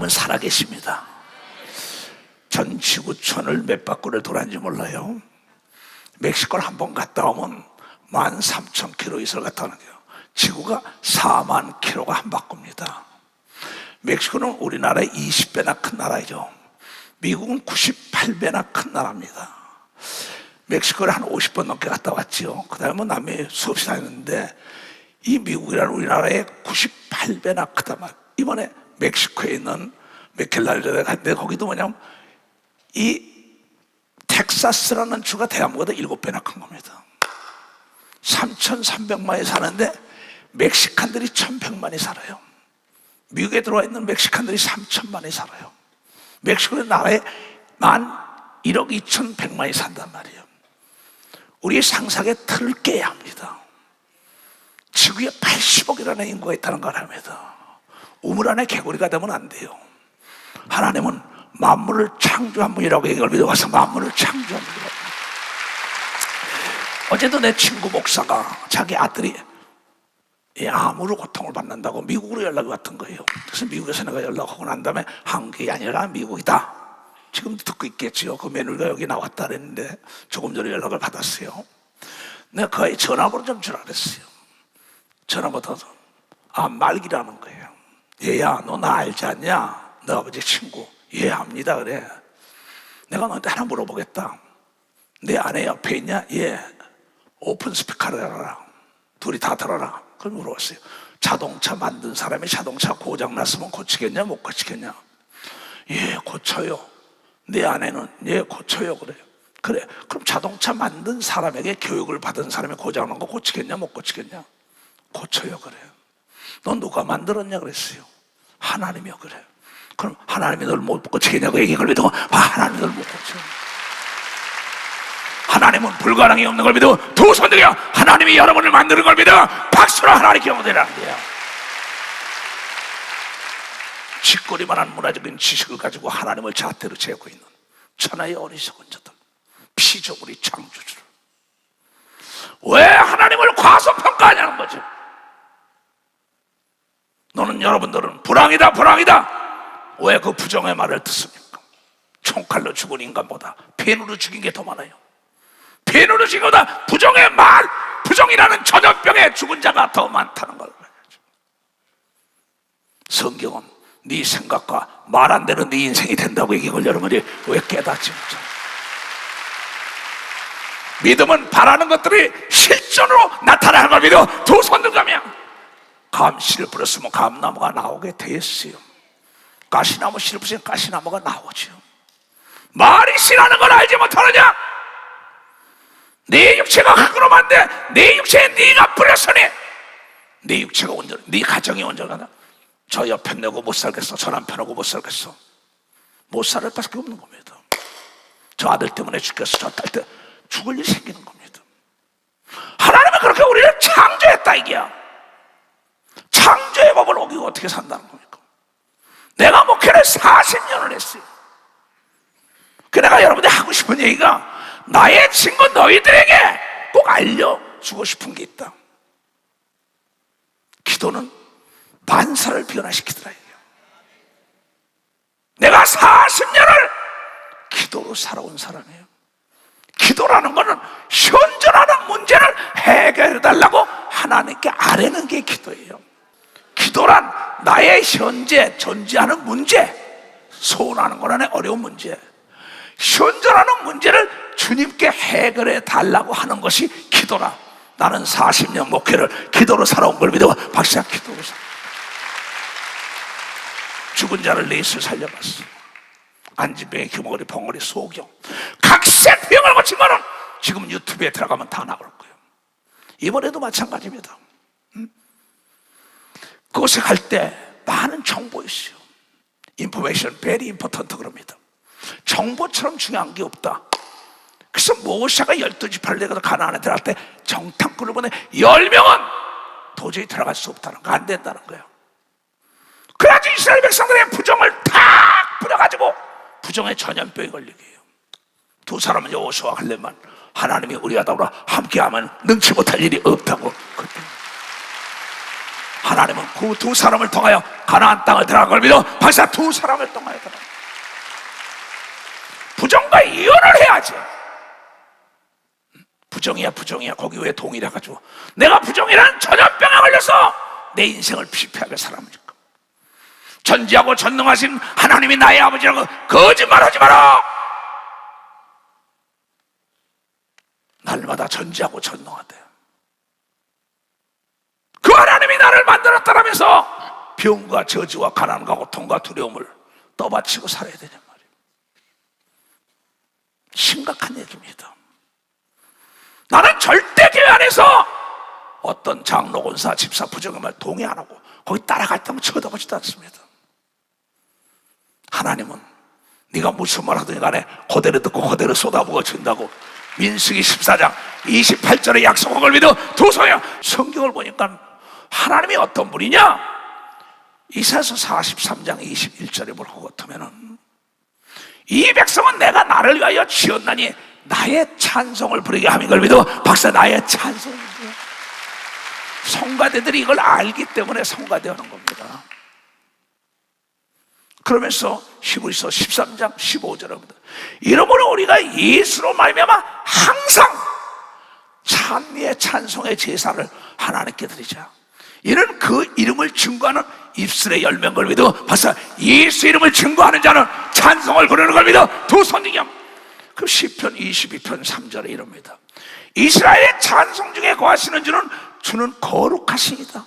하나님은 살아계십니다. 전 지구촌을 몇 바퀴를 돌았는지 몰라요. 멕시코를 한번 갔다 오면 13,000km 이상을 갔다 오는 거예요. 지구가 4만 km가 한 바퀴입니다. 멕시코는 우리나라의 20배나 큰 나라죠. 미국은 98배나 큰 나라입니다. 멕시코를 한 50번 넘게 갔다 왔죠. 그 다음에 남미 수없이 다녔는데 이 미국이라는 우리나라의 98배나 크단 말이에요. 이번에 멕시코에 있는 메켈라를 갔는데 거기도 뭐냐면 이 텍사스라는 주가 대한민국보다 7배나 큰 겁니다. 3,300만이 사는데 멕시칸들이 1,100만이 살아요. 미국에 들어와 있는 멕시칸들이 3,000만이 살아요. 멕시코의 나라에 1억 2,100만이 산단 말이에요. 우리의 상상의 틀을 깨야 합니다. 지구에 80억이라는 인구가 있다는 걸 합니다. 우물 안에 개구리가 되면 안 돼요. 하나님은 만물을 창조한 분이라고 얘기를 믿어가서 만물을 창조한 분이라고. 어제도 내 친구 목사가 자기 아들이 암으로 고통을 받는다고 미국으로 연락이 왔던 거예요. 그래서 미국에서 내가 연락하고 난 다음에 한국이 아니라 미국이다. 지금도 듣고 있겠지요. 그 며느리가 여기 나왔다 그랬는데 조금 전에 연락을 받았어요. 내가 그 아이 전화번호 좀 주라 그랬어요. 전화 받아서 말기라는 거예요. 얘야 너 나 알지 않냐? 너 아버지 친구. 예 압니다. 그래. 내가 너한테 하나 물어보겠다. 내 아내 옆에 있냐? 예. 오픈 스피커를 열어라. 둘이 다 들어라. 그걸 물어봤어요. 자동차 만든 사람이 자동차 고장 났으면 고치겠냐 못 고치겠냐? 예 고쳐요. 내 아내는 예 고쳐요. 그래요. 그래 그럼 자동차 만든 사람에게 교육을 받은 사람이 고장 난 거 고치겠냐 못 고치겠냐? 고쳐요. 그래요. 넌 누가 만들었냐 그랬어요. 하나님이요. 그래요. 그럼 하나님이 널 못 고치겠냐고 얘기를 믿고 하나님이 널 못 고쳐. 하나님은 불가능이 없는 걸 믿어 두 손 들여 하나님이 여러분을 만드는 걸 믿어 박수로 하나님께 영원히라는 거야. 짓거리만한 문화적인 지식을 가지고 하나님을 잣대로 재고 있는 천하의 어리석은 자들, 피조물이 창조주를 왜 하나님을 과소평가하냐는 거죠. 너는 여러분들은 불황이다 불황이다 왜 그 부정의 말을 듣습니까? 총칼로 죽은 인간보다 펜으로 죽인 게 더 많아요. 펜으로 죽인 것보다 부정의 말, 부정이라는 전염병에 죽은 자가 더 많다는 걸 알아야죠. 성경은 네 생각과 말 안 되는 네 인생이 된다고 얘기한 여러분이 왜 깨닫지 못해요? 믿음은 바라는 것들이 실존으로 나타나는 걸 믿어 두 손 들가며 감씨를 뿌렸으면 감나무가 나오게 되었어요. 가시나무 씨를 뿌리면 가시나무가 나오죠. 말이 씨라는 걸 알지 못하느냐? 네 육체가 흙으로만데 네 육체에 네가 뿌렸으니 네 육체가 온전해. 네 가정이 온전하다. 저 옆에 내고 못 살겠어. 저 남편하고 못 살겠어. 못 살 밖에 없는 겁니다. 저 아들 때문에 죽겠어. 저 딸 때문에 죽을 일이 생기는 겁니다. 하나님은 그렇게 우리를 창조했다 이게야. 창조의 법을 어기고 어떻게 산다는 겁니까? 내가 목회를 40년을 했어요. 그 내가 여러분들 하고 싶은 얘기가 나의 친구 너희들에게 꼭 알려주고 싶은 게 있다. 기도는 반사를 변화시키더라. 내가 40년을 기도로 살아온 사람이에요. 기도라는 것은 현존하는 문제를 해결해달라고 하나님께 아뢰는 게 기도예요. 기도란 나의 현재 존재하는 문제, 소원하는 거라는 어려운 문제, 현존하는 문제를 주님께 해결해 달라고 하는 것이 기도라. 나는 40년 목회를 기도로 살아온 걸 믿어 박사 기도로 살아. 죽은 자를 넷을 살려봤어. 안진병의 규모리, 봉어리, 소경 각색 병을 거친 거는 지금 유튜브에 들어가면 다 나올 거예요. 이번에도 마찬가지입니다. 그곳에 갈 때 많은 정보 있어요. 인포메이션 very important 그럽니다. 정보처럼 중요한 게 없다. 그래서 모세가 12지파를 내가 가나안에 들어갈 때 정탐꾼을 보내 10명은 도저히 들어갈 수 없다는 거, 안 된다는 거예요. 그래가지고 이스라엘 백성들의 부정을 탁 뿌려가지고 부정의 전염병이 걸리게 해요. 두 사람은 여호수아와 갈렙만 하나님이 우리와 더불어 함께하면 능치 못할 일이 없다고. 하나님 하나님은 그 두 사람을 통하여 가나안 땅을 들어간 걸 믿어 박사 두 사람을 통하여 들어간. 부정과 이혼을 해야지. 부정이야 부정이야 거기 왜 동의를 해가지고 내가 부정이란 전염병에 걸려서 내 인생을 피폐하게 살아보니까 전지하고 전능하신 하나님이 나의 아버지라고 거짓말하지 마라. 날마다 전지하고 전능하대. 그 하나님이 나를 만들었다라면서 병과 저주와 가난과 고통과 두려움을 떠받치고 살아야 되냔 말이에요. 심각한 얘기입니다. 나는 절대 교회 안에서 어떤 장로, 권사, 집사, 부정의 말 동의 안 하고 거기 따라갈 때면 쳐다보지도 않습니다. 하나님은 네가 무슨 말 하든지 간에 그대로 듣고 그대로 쏟아부어 준다고 민수기 14장 28절의 약속한 걸 믿어 두서야. 성경을 보니까 하나님이 어떤 분이냐? 이사야서 43장 21절에 볼 것 같으면은 이 백성은 내가 나를 위하여 지었나니 나의 찬송을 부르게 함인 걸 믿어 박사 나의 찬송을 부르게. 성가대들이 이걸 알기 때문에 성가대하는 겁니다. 그러면서 히브리서 13장 15절입니다. 이러므로 우리가 예수로 말미암아 항상 찬미의 찬송의 제사를 하나님께 드리자. 이는 그 이름을 증거하는 입술의 열매인 걸 믿어 박사 예수 이름을 증거하는 자는 찬송을 부르는 걸 믿어 두 손이겸. 그 시편 22편 3절에 이럽니다. 이스라엘의 찬송 중에 거하시는 주는 거룩하시이다.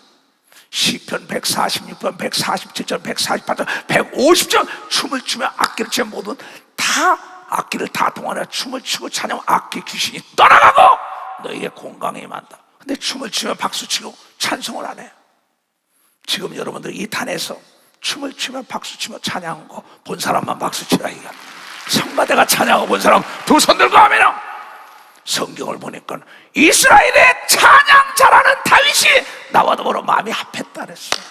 시편 146편, 147편, 148편, 150편 춤을 추며 악기를 치며 모든 다 악기를 다 동원해 춤을 추고 찬양 악기 귀신이 떠나가고 너에게 공강이 임한다. 근데 춤을 추며 박수치고 찬송을 안 해요. 지금 여러분들 이 단에서 춤을 추며 박수치며 찬양한 거 본 사람만 박수치라 이거. 성가대가 찬양하고 본 사람 두 손 들고 하면 성경을 보니까 이스라엘의 찬양 잘하는 다윗이 나와 더불어 마음이 합했다 그랬어요.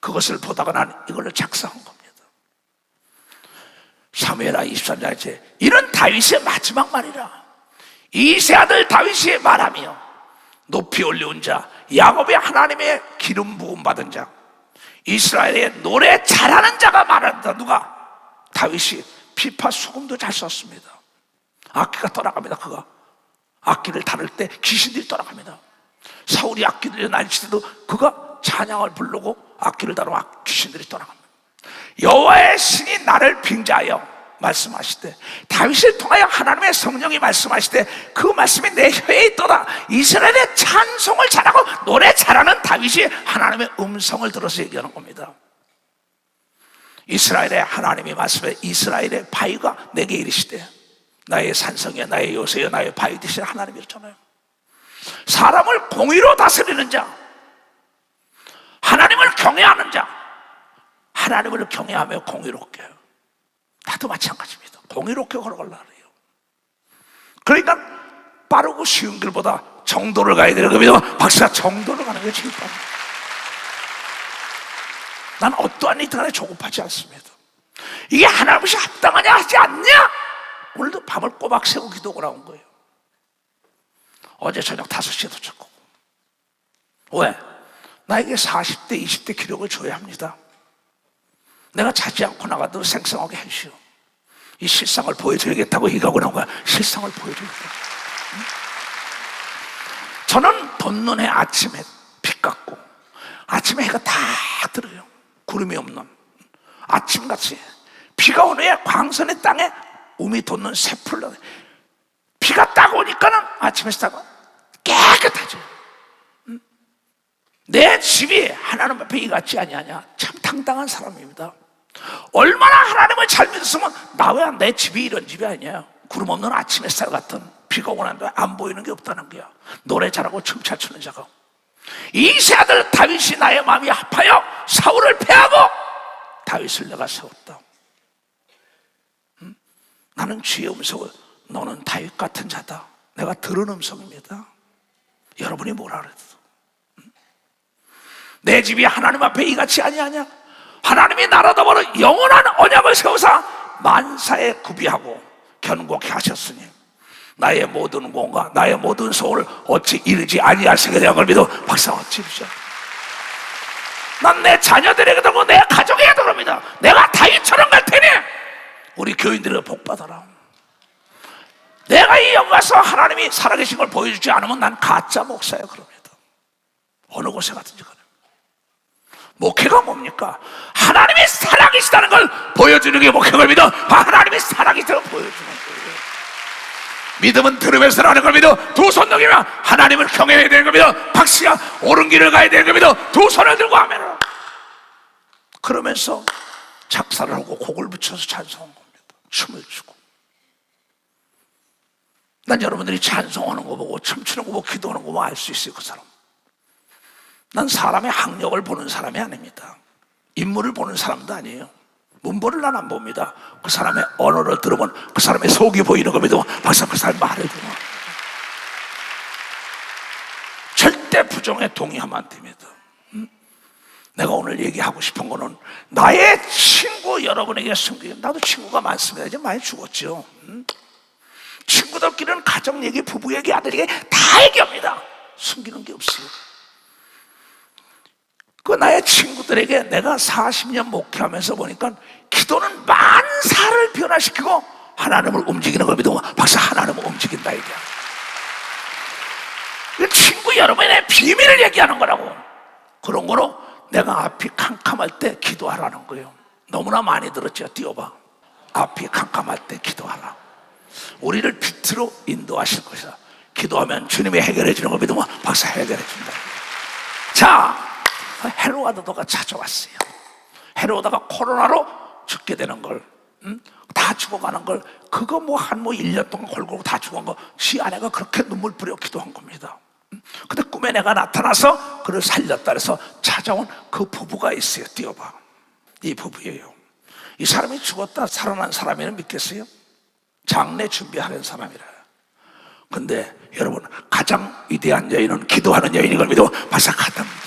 그것을 보다가 난 이걸로 작성한 겁니다. 사무엘하 23장에 이는 다윗의 마지막 말이라. 이세 아들 다윗이 말하며 높이 올려온 자 야곱의 하나님의 기름 부음 받은 자 이스라엘의 노래 잘하는 자가 말한다. 누가? 다윗이 피파 소금도 잘 썼습니다. 악기가 떠나갑니다. 그가 악기를 다룰 때 귀신들이 떠나갑니다. 사울이 악기를 난칠 때도 그가 찬양을 부르고 악기를 다루고 귀신들이 떠나갑니다. 여호와의 신이 나를 빙자하여 말씀하시되 다윗을 통하여 하나님의 성령이 말씀하시되 그 말씀이 내 혀에 있도다. 이스라엘의 찬송을 잘하고 노래 잘하는 다윗이 하나님의 음성을 들어서 얘기하는 겁니다. 이스라엘의 하나님이 말씀해 이스라엘의 바위가 내게 이르시되 나의 산성이여 나의 요새여 나의 바위 되시는 하나님이 이랬잖아요. 사람을 공의로 다스리는 자, 하나님을 경외하는 자, 하나님을 경외하며 공의롭게 해요. 나도 마찬가지입니다. 공의롭게 걸어가려고 해요. 그러니까 빠르고 쉬운 길보다 정도를 가야 되는 겁니다. 박사 정도를 가는 게 제일 빠릅니다. 난 어떠한 일도 간에 조급하지 않습니다. 이게 하나님이 합당하냐 하지 않냐? 오늘도 밤을 꼬박 새고 기도하고 나온 거예요. 어제 저녁 5시에 도착하고. 왜? 나에게 40대 20대 기록을 줘야 합니다. 내가 자지 않고 나가도 생생하게 해주시오. 이 실상을 보여드리겠다고 이가고 나온 거야. 실상을 보여드리겠다. 저는 돋는해 아침에 빛 같고 아침에 해가 다 들어요. 구름이 없는 아침같이 비가 오는 후에 광선의 땅에 움이 돋는 새풀로 비가 딱 오니까는 아침에 따가 깨끗하죠. 내 집이 하나님 앞에 이 같지 아니하냐. 참 당당한 사람입니다. 얼마나 하나님을 잘 믿었으면 나왜 내 집이 이런 집이 아니에요. 구름 없는 아침 햇살 같은 비가 오고 난 다음에 안 보이는 게 없다는 거야. 노래 잘하고 춤 잘 추는 자가. 이세 아들 다윗이 나의 마음이 아파요. 사울을 패하고 다윗을 내가 세웠다. 나는 주의 음성을 너는 다윗 같은 자다. 내가 들은 음성입니다. 여러분이 뭐라 그래도 내 집이 하나님 앞에 이같이 아니하냐. 하나님이 나라도 바로 영원한 언약을 세우사 만사에 구비하고 견고케 하셨으니 나의 모든 공과 나의 모든 소원을 어찌 이르지 아니하시게 되는 걸 믿어 박사 어찌 이르죠. 난 내 자녀들에게도 그러고 내 가족에게도 그럽니다. 내가 다윗처럼 갈 테니 우리 교인들에게 복 받아라. 내가 이 영가서 하나님이 살아계신 걸 보여주지 않으면 난 가짜 목사예요. 그럽니다. 어느 곳에 가든지 간에. 목회가 뭡니까? 하나님이 살아계시다는 걸 보여주는 게 목회입니다. 하나님이 살아계시다는 걸 보여주는 거예요. 믿음은 들으면서 하는 겁니다. 두 손 들면 하나님을 경외해야 되는 겁니다. 박씨가 옳은 길을 가야 되는 겁니다. 두 손을 들고 하면 그러면서 작사를 하고 곡을 붙여서 찬송한 겁니다. 춤을 추고. 난 여러분들이 찬송하는 거 보고 춤추는 거 보고 기도하는 거 보고 알 수 있어요. 그 사람. 난 사람의 학력을 보는 사람이 아닙니다. 인물을 보는 사람도 아니에요. 문벌을 난 안 봅니다. 그 사람의 언어를 들으면 그 사람의 속이 보이는 겁니다. 벌써 그 사람의 말을 들으면 절대 부정에 동의하면 안 됩니다. 내가 오늘 얘기하고 싶은 거는 나의 친구 여러분에게 숨기는, 나도 친구가 많습니다. 이제 많이 죽었죠. 친구들끼리는 가정 얘기, 부부 얘기, 아들 얘기 다 얘기합니다. 숨기는 게 없어요. 그 나의 친구들에게 내가 40년 목회하면서 보니까 기도는 만사를 변화시키고 하나님을 움직이는 걸 믿으면 박사 하나님을 움직인다 이거야. 친구 여러분의 비밀을 얘기하는 거라고. 그런 거로 내가 앞이 캄캄할 때 기도하라는 거예요. 너무나 많이 들었죠. 띄워봐. 앞이 캄캄할 때 기도하라. 우리를 빛으로 인도하실 것이다. 기도하면 주님이 해결해 주는 걸 믿으면 박사 해결해 준다. 자, 헤로드가 찾아왔어요. 헤로드가 코로나로 죽게 되는 걸, 다 죽어가는 걸, 그거 뭐 1년 동안 골고루 다 죽은 거, 지 아내가 그렇게 눈물 뿌려 기도한 겁니다. 근데 꿈에 내가 나타나서 그를 살렸다 그래서 찾아온 그 부부가 있어요. 띄워봐. 이 부부예요. 이 사람이 죽었다 살아난 사람이라는 믿겠어요? 장례 준비하는 사람이라. 근데 여러분, 가장 위대한 여인은 기도하는 여인인 걸 믿어 바삭하답니다.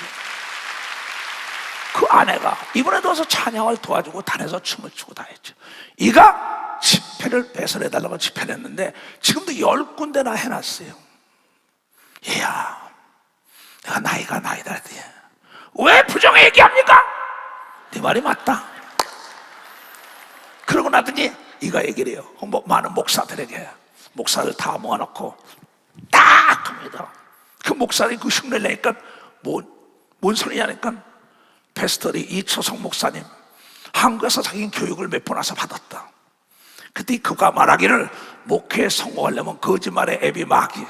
그 아내가 이번에도 와서 찬양을 도와주고 단에서 춤을 추고 다 했죠. 이가 지폐를 배설해달라고 지폐를 했는데 지금도 10군데나 해놨어요. 얘야, 내가 나이가 나이다 했더니 왜 부정에 얘기합니까? 네 말이 맞다. 그러고 나더니 이가 얘기를 해요. 많은 목사들에게, 목사들 다 모아놓고 딱 합니다. 그 목사들이 그 흉내를 내니까 뭔 소리냐니까 패스터리 이초성 목사님 한국에서 자기는 교육을 몇 번 와서 받았다. 그때 그가 말하기를 목회에 성공하려면 거짓말의 애비 마귀,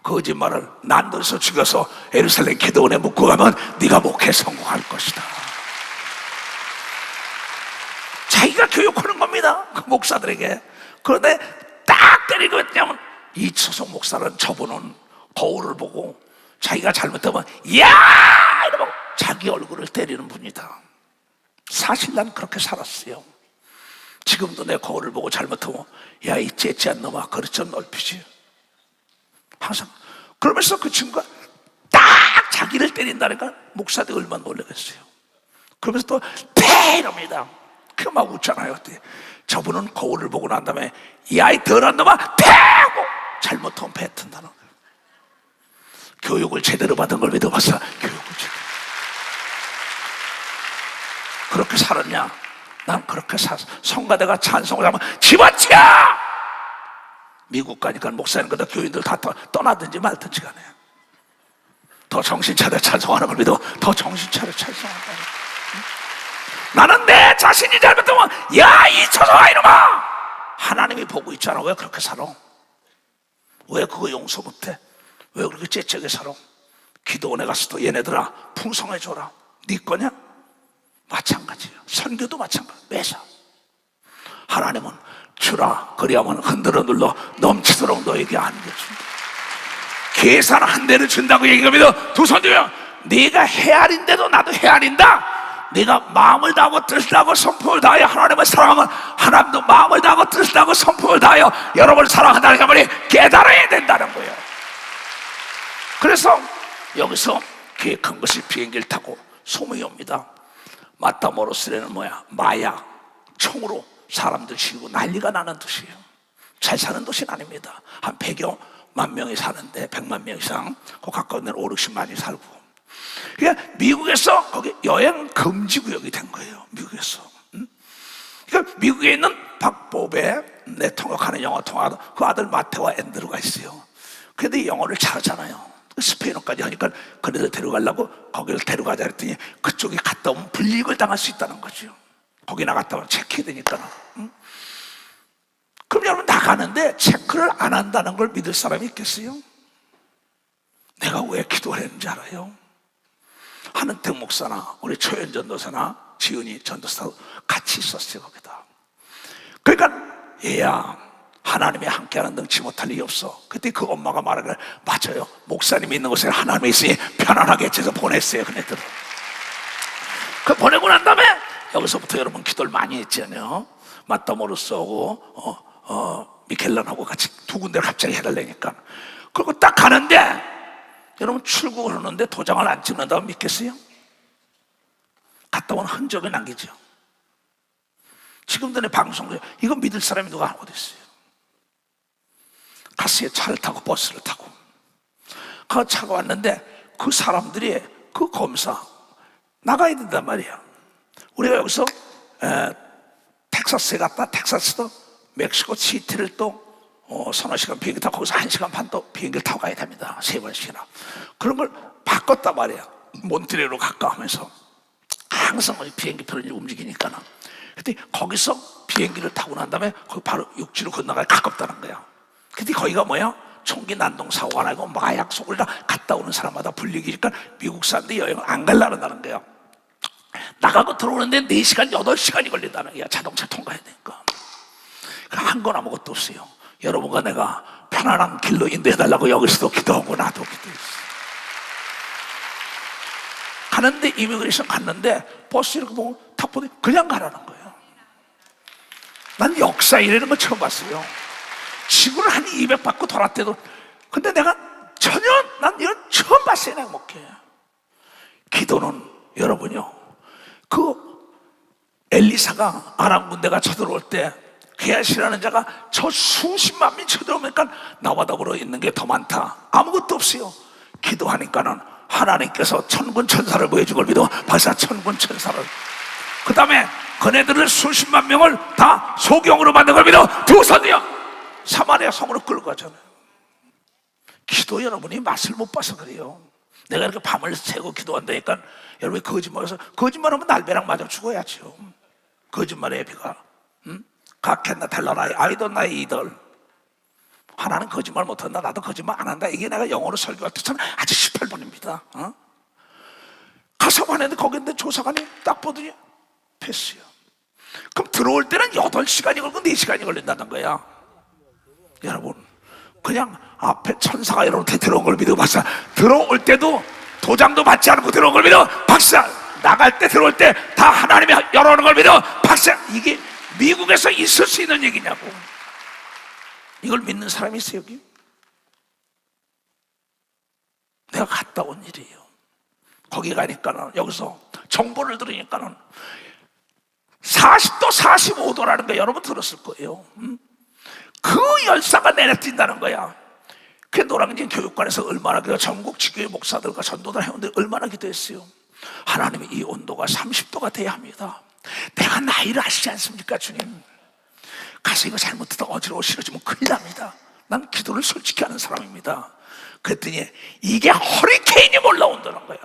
거짓말을 난도에서 죽여서 예루살렘 기도원에 묻고 가면 네가 목회에 성공할 것이다. 자기가 교육하는 겁니다. 그 목사들에게. 그런데 딱 때리고 했냐면 이초성 목사는 저분은 거울을 보고 자기가 잘못하면 야! 이러고 자기 얼굴을 때리는 분이다. 사실 난 그렇게 살았어요. 지금도 내 거울을 보고 잘못하면 야, 이 째째한 놈아, 그릇 좀 넓히지. 항상 그러면서 그 친구가 딱 자기를 때린다니까 목사들이 얼마나 놀라겠어요. 그러면서 또 패! 이럽니다. 그 막 웃잖아요. 저분은 거울을 보고 난 다음에 이 아이 더러운 놈아 패! 하고 잘못하면 뱉은다는 거예요. 교육을 제대로 받은 걸 믿어봤어. 교육을 제대로. 그렇게 살았냐? 난 그렇게 살았어. 성가대가 찬송을 하면 집어치워! 미국 가니까 목사님보다 교인들 다 떠나든지 말든지 간에 더 정신 차려 찬송하는 걸 믿어. 더 정신 차려 찬송한다. 나는 내 자신이 잘못하면 야, 이 초성아 이놈아! 하나님이 보고 있잖아. 왜 그렇게 살아? 왜 그거 용서 못해? 왜 그렇게 째째게 살아? 기도원에 가서도 얘네들아 풍성해줘라. 네 거냐? 마찬가지예요. 선교도 마찬가지. 매사 하나님은 주라 그리하면 흔들어 눌러 넘치도록 너에게 안겨준다. 계산 한 대를 준다고 얘기합니다. 두 손 들면 네가 헤아린데도 나도 헤아린다. 네가 마음을 다하고 뜻을 다하고 성품을 다하여 하나님을 사랑하면 하나님도 마음을 다하고 뜻을 다하고 성품을 다하여 여러분을 사랑한다는 것을 깨달아야 된다는 거예요. 그래서 여기서 계획한 것이 비행기를 타고 소문이 옵니다. 마타모로스라는 뭐야? 마약, 총으로 사람들 죽이고 난리가 나는 도시예요. 잘 사는 도시는 아닙니다. 한 100여만 명이 사는데 100만 명 이상, 그 가까운 데는 5, 60만이 살고 그러니까 미국에서 거기 여행 금지 구역이 된 거예요. 미국에서. 그러니까 미국에 있는 박보배 내 통역하는 영어 통화도 그 아들 마테와 앤드루가 있어요. 근데 영어를 잘하잖아요. 스페인어까지 하니까 그네들 데려가려고 거기를 데려가자 그랬더니 그쪽에 갔다 오면 불이익을 당할 수 있다는 거죠. 거기 나갔다 오면 체크해야 되니까. 그럼 여러분 나가는데 체크를 안 한다는 걸 믿을 사람이 있겠어요? 내가 왜 기도를 했는지 알아요? 한은택 목사나 우리 초연 전도사나 지은이 전도사도 같이 있었어요. 거기다. 그러니까 얘야 하나님이 함께하는 능치 못할 일이 없어. 그때 그 엄마가 말하길 맞아요. 목사님이 있는 곳에 하나님이 있으니 편안하게 해서 보냈어요. 그네들을. 그 보내고 난 다음에 여기서부터 여러분 기도를 많이 했잖아요. 마타모르스하고 미켈란하고 같이 두 군데를 갑자기 해달라니까. 그리고 딱 가는데 여러분 출국을 하는데 도장을 안 찍는다고 믿겠어요? 갔다 온 흔적을 남기죠. 지금도 내 방송에 이거 믿을 사람이 누가 어디 있어요? 가스에 차를 타고 버스를 타고 그 차가 왔는데 그 사람들이 그 검사 나가야 된단 말이야. 우리가 여기서 텍사스에 갔다 텍사스도 멕시코 시티를 또 서너 시간 비행기 타고 거기서 1시간 반 또 비행기를 타고 가야 됩니다. 3번씩이나. 그런 걸 바꿨단 말이야. 몬트리올로 갈까 하면서 항상 비행기표를 움직이니까는. 근데 거기서 비행기를 타고 난 다음에 거기 바로 육지로 건너가야 가깝다는 거야. 근데 거기가 뭐야? 총기 난동 사고가 나고 마약 속을 다 갔다 오는 사람마다 불리기니까 미국 사람들이 여행을 안 가려는다는 거야. 나가고 들어오는데 4시간, 8시간이 걸린다는 거야. 자동차 통과해야 되니까. 한 건 아무것도 없어요. 여러분과 내가 편안한 길로 인도해달라고 여기서도 기도하고 나도 기도했어. 가는데 이미그레이션 갔는데 버스 이렇게 보고 탁 보더니 그냥 가라는 거예요. 난 역사 이라는 거 처음 봤어요. 지구를 한 200 받고 돌았대도. 근데 내가 전혀 난 이건 처음 봤어요. 내가 먹게. 기도는 여러분요, 그 엘리사가 아람 군대가 쳐들어올 때 게하시라는 자가 저 수십만 명 쳐들어오니까 나와 더불어 있는 게 더 많다. 아무것도 없어요. 기도하니까는 하나님께서 천군 천사를 보여준 걸 믿어. 벌써 천군 천사를. 그 다음에 그네들을 수십만 명을 다 소경으로 만든 걸 믿어. 두 손이요 사마리아 성으로 끌고 가잖아요. 기도 여러분이 맛을 못 봐서 그래요. 내가 이렇게 밤을 새고 기도한다니까 여러분이 거짓말해서 거짓말하면 날벼락 맞아 죽어야죠. 거짓말의 애비가. 각했나 달라나의 아이도 나의 이들. 하나는 거짓말 못한다. 나도 거짓말 안 한다. 이게 내가 영어로 설교할 때처럼 아주 18번입니다. 가서 봤는데 거기인데 조사관이 딱 보더니 패스요. 그럼 들어올 때는 8시간이 걸고 4시간이 걸린다는 거야. 여러분 그냥 앞에 천사가 여러분한테 들어온 걸 믿어. 박사 들어올 때도 도장도 받지 않고 들어온 걸 믿어. 박사 나갈 때 들어올 때 다 하나님이 열어오는 걸 믿어. 박사 이게 미국에서 있을 수 있는 얘기냐고. 이걸 믿는 사람이 있어요 여기? 내가 갔다 온 일이에요. 거기 가니까는 여기서 정보를 들으니까는 40도 45도라는 거 여러분 들었을 거예요. 그 열사가 내려뛴다는 거야. 그 노량진 교육관에서 얼마나 기도, 전국 지교회 목사들과 전도들 회원들이 얼마나 기도했어요. 하나님이 이 온도가 30도가 돼야 합니다. 내가 나이를 아시지 않습니까 주님? 가서 이거 잘못하다 어지러워 싫어지면 큰일 납니다. 난 기도를 솔직히 하는 사람입니다. 그랬더니 이게 허리케인이 올라온다는 거예요.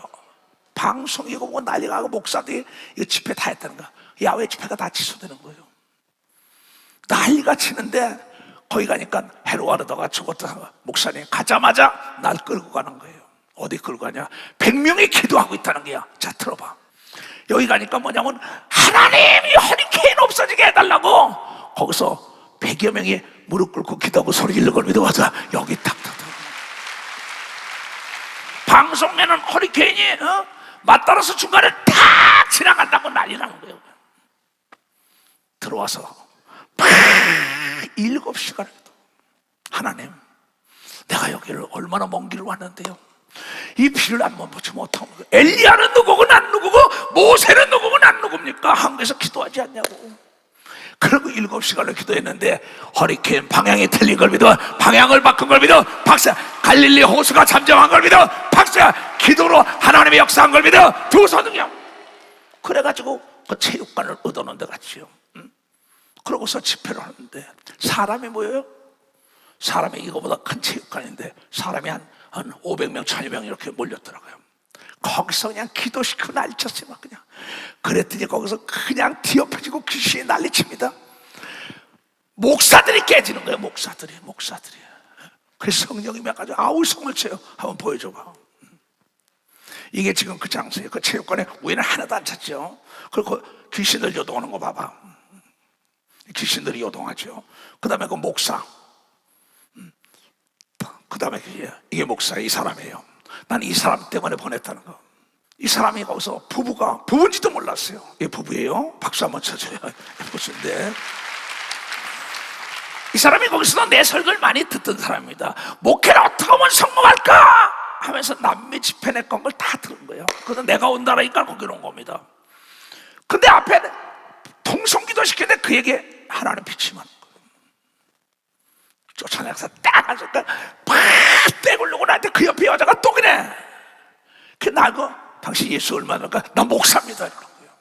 방송이고 뭐 난리가 나고 목사들이 이거 집회 다 했다는 거야. 야외 집회가 다 취소되는 거예요. 난리가 치는데 거기 가니까 헤로와르다가 죽었다. 목사님 가자마자 날 끌고 가는 거예요. 어디 끌고 가냐? 100명이 기도하고 있다는 거야. 자 들어봐. 여기 가니까 뭐냐면 하나님이 허리케인 없어지게 해달라고 거기서 100여 명이 무릎 꿇고 기도하고 소리 질러 걸면서 와서 여기 탁탁탁. 방송에는 허리케인이 맞따라서 중간에 탁 지나간다고 난리 나는 거예요. 들어와서 7시간을 하나님 내가 여기를 얼마나 먼 길을 왔는데요 이 피를 안 멈추지 못하고 엘리야는 누구고 난 누구고 모세는 누구고 난 누굽니까? 한국에서 기도하지 않냐고. 그리고 7시간을 기도했는데 허리케인 방향이 틀린 걸 믿어, 방향을 바꾼 걸 믿어, 박사 갈릴리 호수가 잠잠한 걸 믿어, 박사 기도로 하나님의 역사한 걸 믿어. 두 손은요. 그래가지고 그 체육관을 얻어놓은 데 갔지요. 그러고서 집회를 하는데 사람이 모여요. 사람이 이거보다 큰 체육관인데 사람이 한 500명, 1000여 명 이렇게 몰렸더라고요. 거기서 그냥 기도시키고 난리쳤어요. 막 그냥. 그랬더니 거기서 그냥 뒤엎어지고 귀신이 난리칩니다. 목사들이 깨지는 거예요. 목사들이. 그래서 성령이 몇 가지 아우 성을 쳐요. 한번 보여줘봐. 이게 지금 그 장소예요. 그 체육관에 우에는 하나도 안 찼죠. 그리고 귀신들 요동하는 거 봐봐. 귀신들이 요동하죠. 그 다음에 그 목사, 그 다음에 이게 목사, 이 사람이에요. 난 이 사람 때문에 보냈다는 거. 이 사람이 거기서 부부인지도 몰랐어요. 이 부부예요. 박수 한번 쳐줘요. 부부인데 이 사람이 거기서도 내 설교를 많이 듣던 사람입니다. 목회를 어떻게 하면 성공할까 하면서 남미 집회 내 건 걸 다 들은 거예요. 그래서 내가 온다라니까 거기로 온 겁니다. 근데 앞에 통성기도 시켰는데 그에게 하나님 빛이 많은 거예요. 쫓아내서 딱 앉았다 팍 떼굴르고 나한테 그 옆에 여자가 또 그래. 그 나고 당신 예수 얼마나 놀까? 나 목사입니다 이러는 거예요.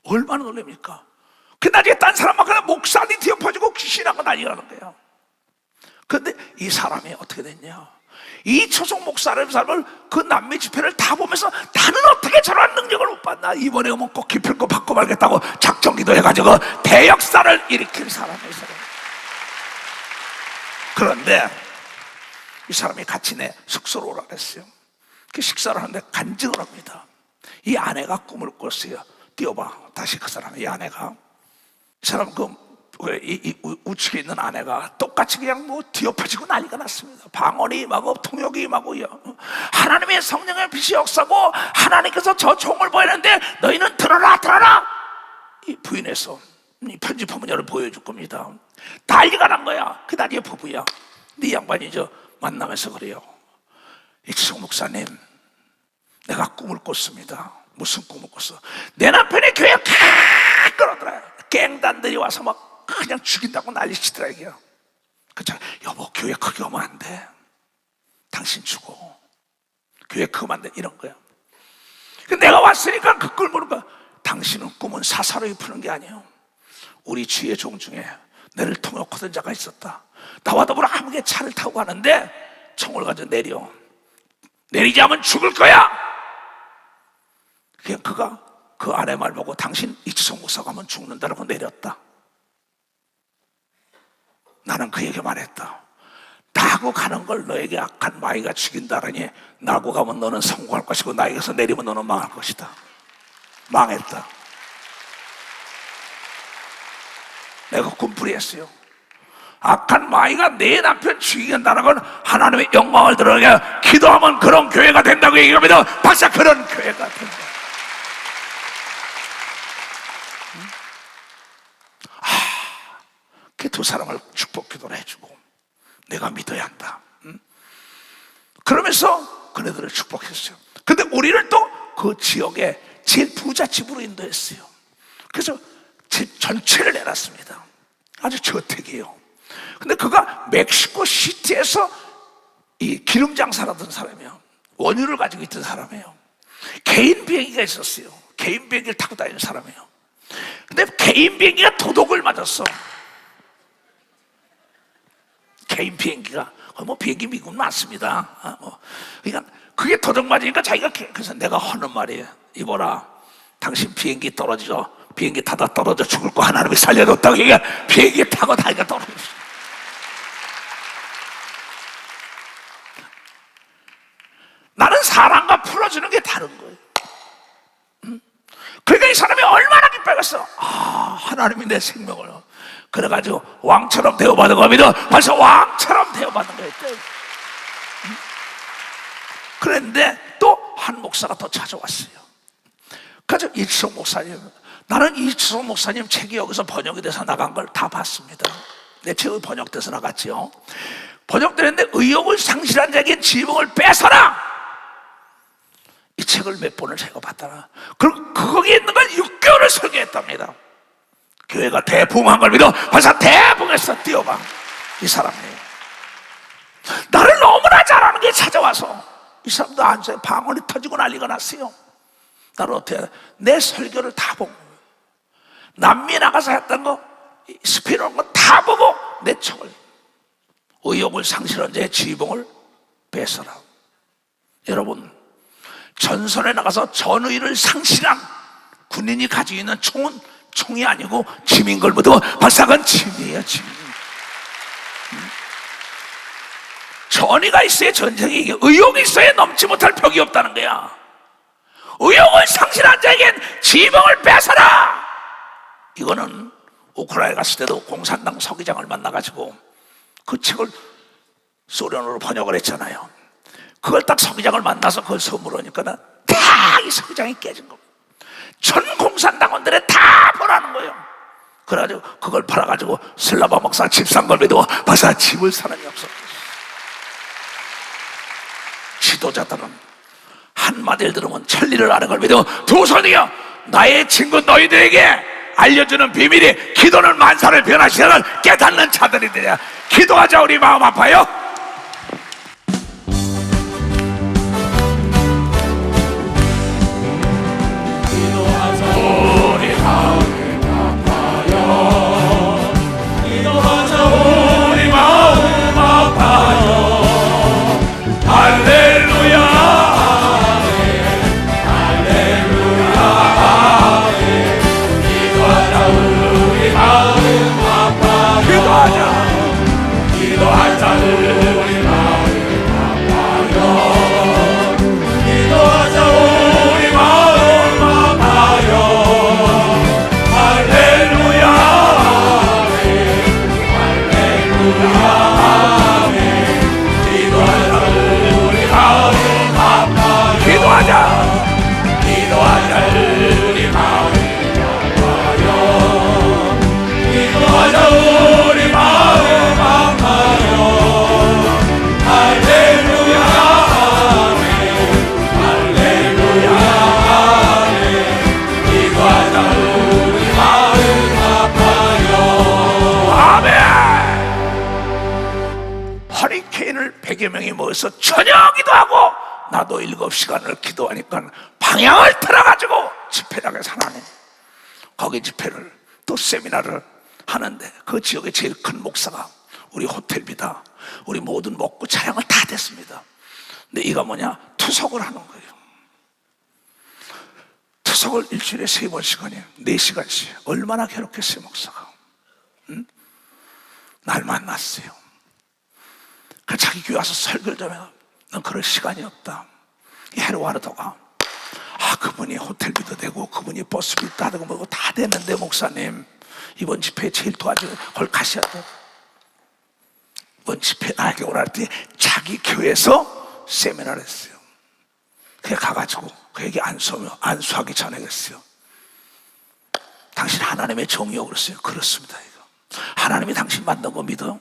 얼마나 놀랍니까? 그 나중에 딴 사람만 그냥 목사님 뒤엎어지고 귀신하고 난리가 나는 거예요. 그런데 이 사람이 어떻게 됐냐? 이 초속 목사라는 사람을 그 남미 집회를 다 보면서 나는 어떻게 저런 능력을 못 받나? 이번에 오면 꼭 기필코 받고 말겠다고 작정기도 해가지고 대역사를 일으킨 사람이에요. 그런데 이 사람이 같이 내 숙소로 오라 그랬어요. 그 식사를 하는데 간증을 합니다. 이 아내가 꿈을 꿨어요. 띄워봐 다시 그 사람의 이 아내가. 이 사람 이 우측에 있는 아내가 똑같이 그냥 뭐 뒤엎어지고 난리가 났습니다. 방언이 임하고 통역이 임하고요. 하나님의 성령의 빛이 역사고 하나님께서 저 종을 보이는데 너희는 들어라. 이 부인에서 이 편집 화면을 보여줄 겁니다. 난리가 난 거야. 그 나중에 부부야. 네 양반이 만나면서 그래요. 이치성 목사님, 내가 꿈을 꿨습니다. 무슨 꿈을 꿨어? 내 남편의 교회 다 끌어들어요. 갱단들이 와서 막 그냥 죽인다고 난리치더라고요. 그쵸? 여보, 교회 크게 오면 안 돼. 당신 죽어. 교회 크게 오면 안 돼. 이런 거야. 내가 왔으니까 그 꿀 모르는 거야. 당신은 꿈은 사사로이 푸는 게 아니에요. 우리 주의 종 중에 내를 통역하던 자가 있었다. 나와 더불어 함께 차를 타고 가는데 총을 가지고 내리지 않으면 죽을 거야. 그냥 그가 그 아내 말 보고 당신 이치성 목사 가면 죽는다라고 내렸다. 나는 그에게 말했다. 나하고 가는 걸 너에게 악한 마귀가 죽인다라니 나하고 가면 너는 성공할 것이고 나에게서 내리면 너는 망할 것이다. 망했다. 내가 꿈풀이했어요. 악한 마귀가 내 남편 죽이겠다는 건 하나님의 영광을 드러내게 기도하면 그런 교회가 된다고 얘기합니다. 박사 그런 교회가 된다. 그 두 사람을 축복 기도를 해주고 내가 믿어야 한다. 그러면서 그네들을 축복했어요. 근데 우리를 또 그 지역에 제일 부잣집으로 인도했어요. 그래서 집 전체를 내놨습니다. 아주 저택이에요. 근데 그가 멕시코 시티에서 이 기름 장사를 하던 사람이에요. 원유를 가지고 있던 사람이에요. 개인 비행기가 있었어요. 개인 비행기를 타고 다니는 사람이에요. 근데 개인 비행기가 도둑을 맞았어. 개인 비행기가 뭐 비행기 미국 많습니다. 그러니까 그게 도둑 맞으니까 자기가 그래서 내가 하는 말이에요. 이보라, 당신 비행기 떨어져. 비행기 타다 떨어져 죽을 거 하나님이 살려줬다고 얘기해. 비행기 타고 다니까 떨어졌어. 나는 사람과 풀어주는 게 다른 거예요. 그러니까 이 사람이 얼마나 기뻐했어. 하나님이 내 생명을 그래가지고 왕처럼 대우받은 겁니다. 벌써 왕처럼 대우받는 거예요. 그런데 또 한 목사가 더 찾아왔어요. 그래서 이치성 목사님, 나는 이치성 목사님 책이 여기서 번역이 돼서 나간 걸 다 봤습니다. 내 책이 번역돼서 나갔죠. 번역되는데 의욕을 상실한 자에게 지붕을 뺏어라. 이 책을 몇 번을 제가 봤다나. 그리고 거기에 있는 걸 6개월을 설계했답니다. 교회가 대붕한 걸 믿어 벌써 대붕했어. 뛰어봐. 이 사람이 나를 너무나 잘 아는 게 찾아와서 이 사람도 앉아서 방언이 터지고 난리가 났어요. 나를 어떻게 내 설교를 다 보고 남미 나가서 했던 거 스피너 거 다 보고 내 척을 의욕을 상실한 자의 지휘봉을 뺏어라. 여러분, 전선에 나가서 전의를 상실한 군인이 가지고 있는 총은 총이 아니고 짐인 걸 믿어 벌써 그건 짐이에요. 짐. 전의가 있어야 전쟁이 이게 의욕이 있어야 넘지 못할 벽이 없다는 거야. 의욕을 상실한 자에겐 지휘봉을 뺏어라. 이거는 우크라이나에 갔을 때도 공산당 서기장을 만나가지고 그 책을 소련어로 번역을 했잖아요. 그걸 딱 서기장을 만나서 그걸 선물하니까는 다 이 서기장이 깨진 겁니다. 전 공산당원들에 다 보라는 거예요. 그래가지고 그걸 팔아가지고 슬라바 목사 집 산 걸 믿고 벌써 집을 사람이 없어. 지도자들은 한마디를 들으면 천리를 아는 걸 믿어 두 손이여 나의 친구 너희들에게 알려주는 비밀이 기도는 만사를 변화시키는 깨닫는 자들이 되냐. 기도하자. 우리 마음 아파요. 허리케인을 100여 명이 모여서 저녁 기도하고 나도 7시간을 기도하니까 방향을 틀어가지고 집회를 해서 하나님 거기 집회를 또 세미나를 하는데 그 지역의 제일 큰 목사가 우리 호텔비다 우리 모든 먹고 차량을 다 댔습니다. 근데 이가 뭐냐 투석을 하는 거예요. 투석을 일주일에 3번씩하냐 4시간씩 얼마나 괴롭겠어요 목사가. 응? 날 만났어요. 그 자기 교회 와서 설교를 좀 해요. 넌 그럴 시간이 없다. 이 헤르와르도가 그분이 호텔비도 되고 그분이 버스비도 다 되고 뭐고 다 되는데 목사님 이번 집회에 제일 도와주는 걸 가셔야 돼. 이번 집회 나에게 오라 할 때 자기 교회에서 세미나를 했어요. 그게 가가지고 그 얘기 안수하기 전에 그랬어요. 당신 하나님의 종이요 그랬어요. 그렇습니다. 이거. 하나님이 당신 만든 거 믿어요?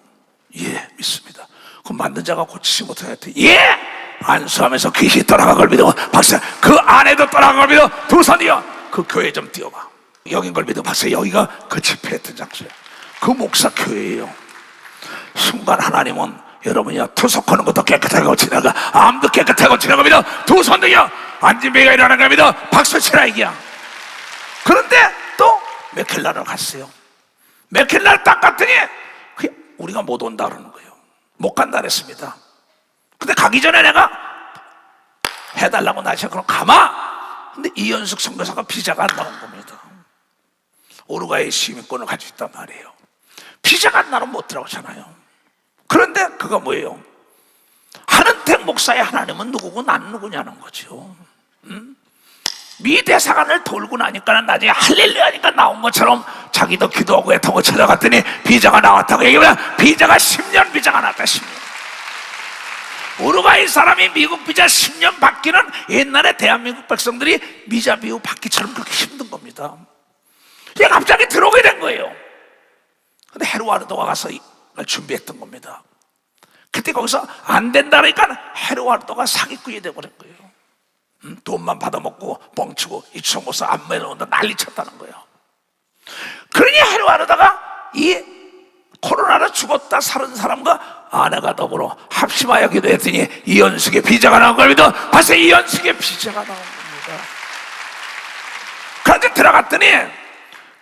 예 믿습니다. 그럼 만든 자가 고치지 못하게 예! 안수하면서 귀신이 떠나간 걸 믿어 박사 그 안에도 떠나간 걸 믿어 두 손이여 그 교회 좀 띄워봐. 여긴 걸 믿어 박사 여기가 그 집회했던 장소야. 그 목사 교회예요. 순간 하나님은 여러분이요 투석하는 것도 깨끗하게 고치나가 암도 깨끗하게 고치는 거 믿어 두 손이여 안진배가 일어나는 걸 믿어 박수 치라 이기야. 그런데 또 메켈라를 갔어요. 메켈라를 딱 갔더니 우리가 못 온다 그러는 거예요. 못 간다 그랬습니다. 근데 가기 전에 내가 해달라고 나한테 그럼 가마. 근데 이현숙 선교사가 비자가 안 나온 겁니다. 우루과이 시민권을 가지고 있단 말이에요. 비자가 안 나오면 못 들어가잖아요. 그런데 그거 뭐예요? 하는택 목사의 하나님은 누구고 난 누구냐는 거죠. 미 대사관을 돌고 나니까 나중에 할렐루야 하니까 나온 것처럼 자기도 기도하고 애통을 찾아갔더니 비자가 나왔다고 얘기하면 비자가 10년 비자가 나왔다. 10년. 우루과이 사람이 미국 비자 10년 받기는 옛날에 대한민국 백성들이 비자 비우 받기처럼 그렇게 힘든 겁니다. 이게 갑자기 들어오게 된 거예요. 근데 헤르와르도가 가서 이걸 준비했던 겁니다. 그때 거기서 안 된다 그러니까 헤르와르도가 사기꾼이 돼버린 거예요. 돈만 받아먹고 뻥치고 이초모사 안매놓는다 난리 쳤다는 거예요. 그러니 헤르와르도가 바르다가 이 코로나로 죽었다 살은 사람과 아내가 더불어 합심하여 기도했더니 이연숙의 비자가 나온 겁니다. 벌써 이연숙의 비자가 나온 겁니다. 그런데 들어갔더니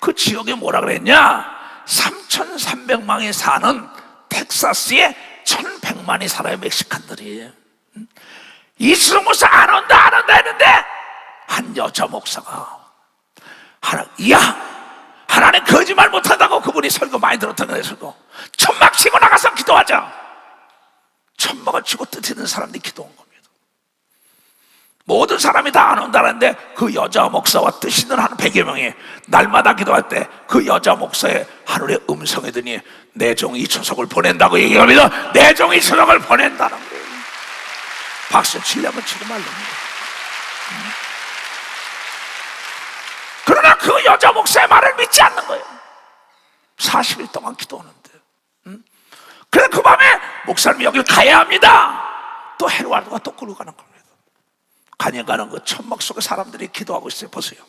그 지역에 뭐라 그랬냐? 3,300만이 사는 텍사스에 1,100만이 살아요. 멕시칸들이. 이수정 목사 안 온다 했는데 한 여자 목사가 하나님 거짓말 못한다고, 그분이 설교 많이 들었던 거예요. 설교 천막 치고 나가서 기도하자. 천막을 치고 뜻 있는 사람들이 기도한 겁니다. 모든 사람이 다 안 온다는데 그 여자 목사와 뜻 있는 한 100여 명이 날마다 기도할 때 그 여자 목사의 하늘의 음성이 드니 내 종 이초석을 보낸다고 얘기합니다. 내 종 이초석을 보낸다는 거예요. 박수 치려면 치고 말랍니다. 그러나 그 여자 목사의 말을 믿지 않는 거예요. 40일 동안 기도하는데. 그래서 그 밤에 목사님이 여길 가야 합니다. 또 헤로알도가 또 끌고 가는 겁니다. 가는 그 천막 속에 사람들이 기도하고 있어요. 보세요.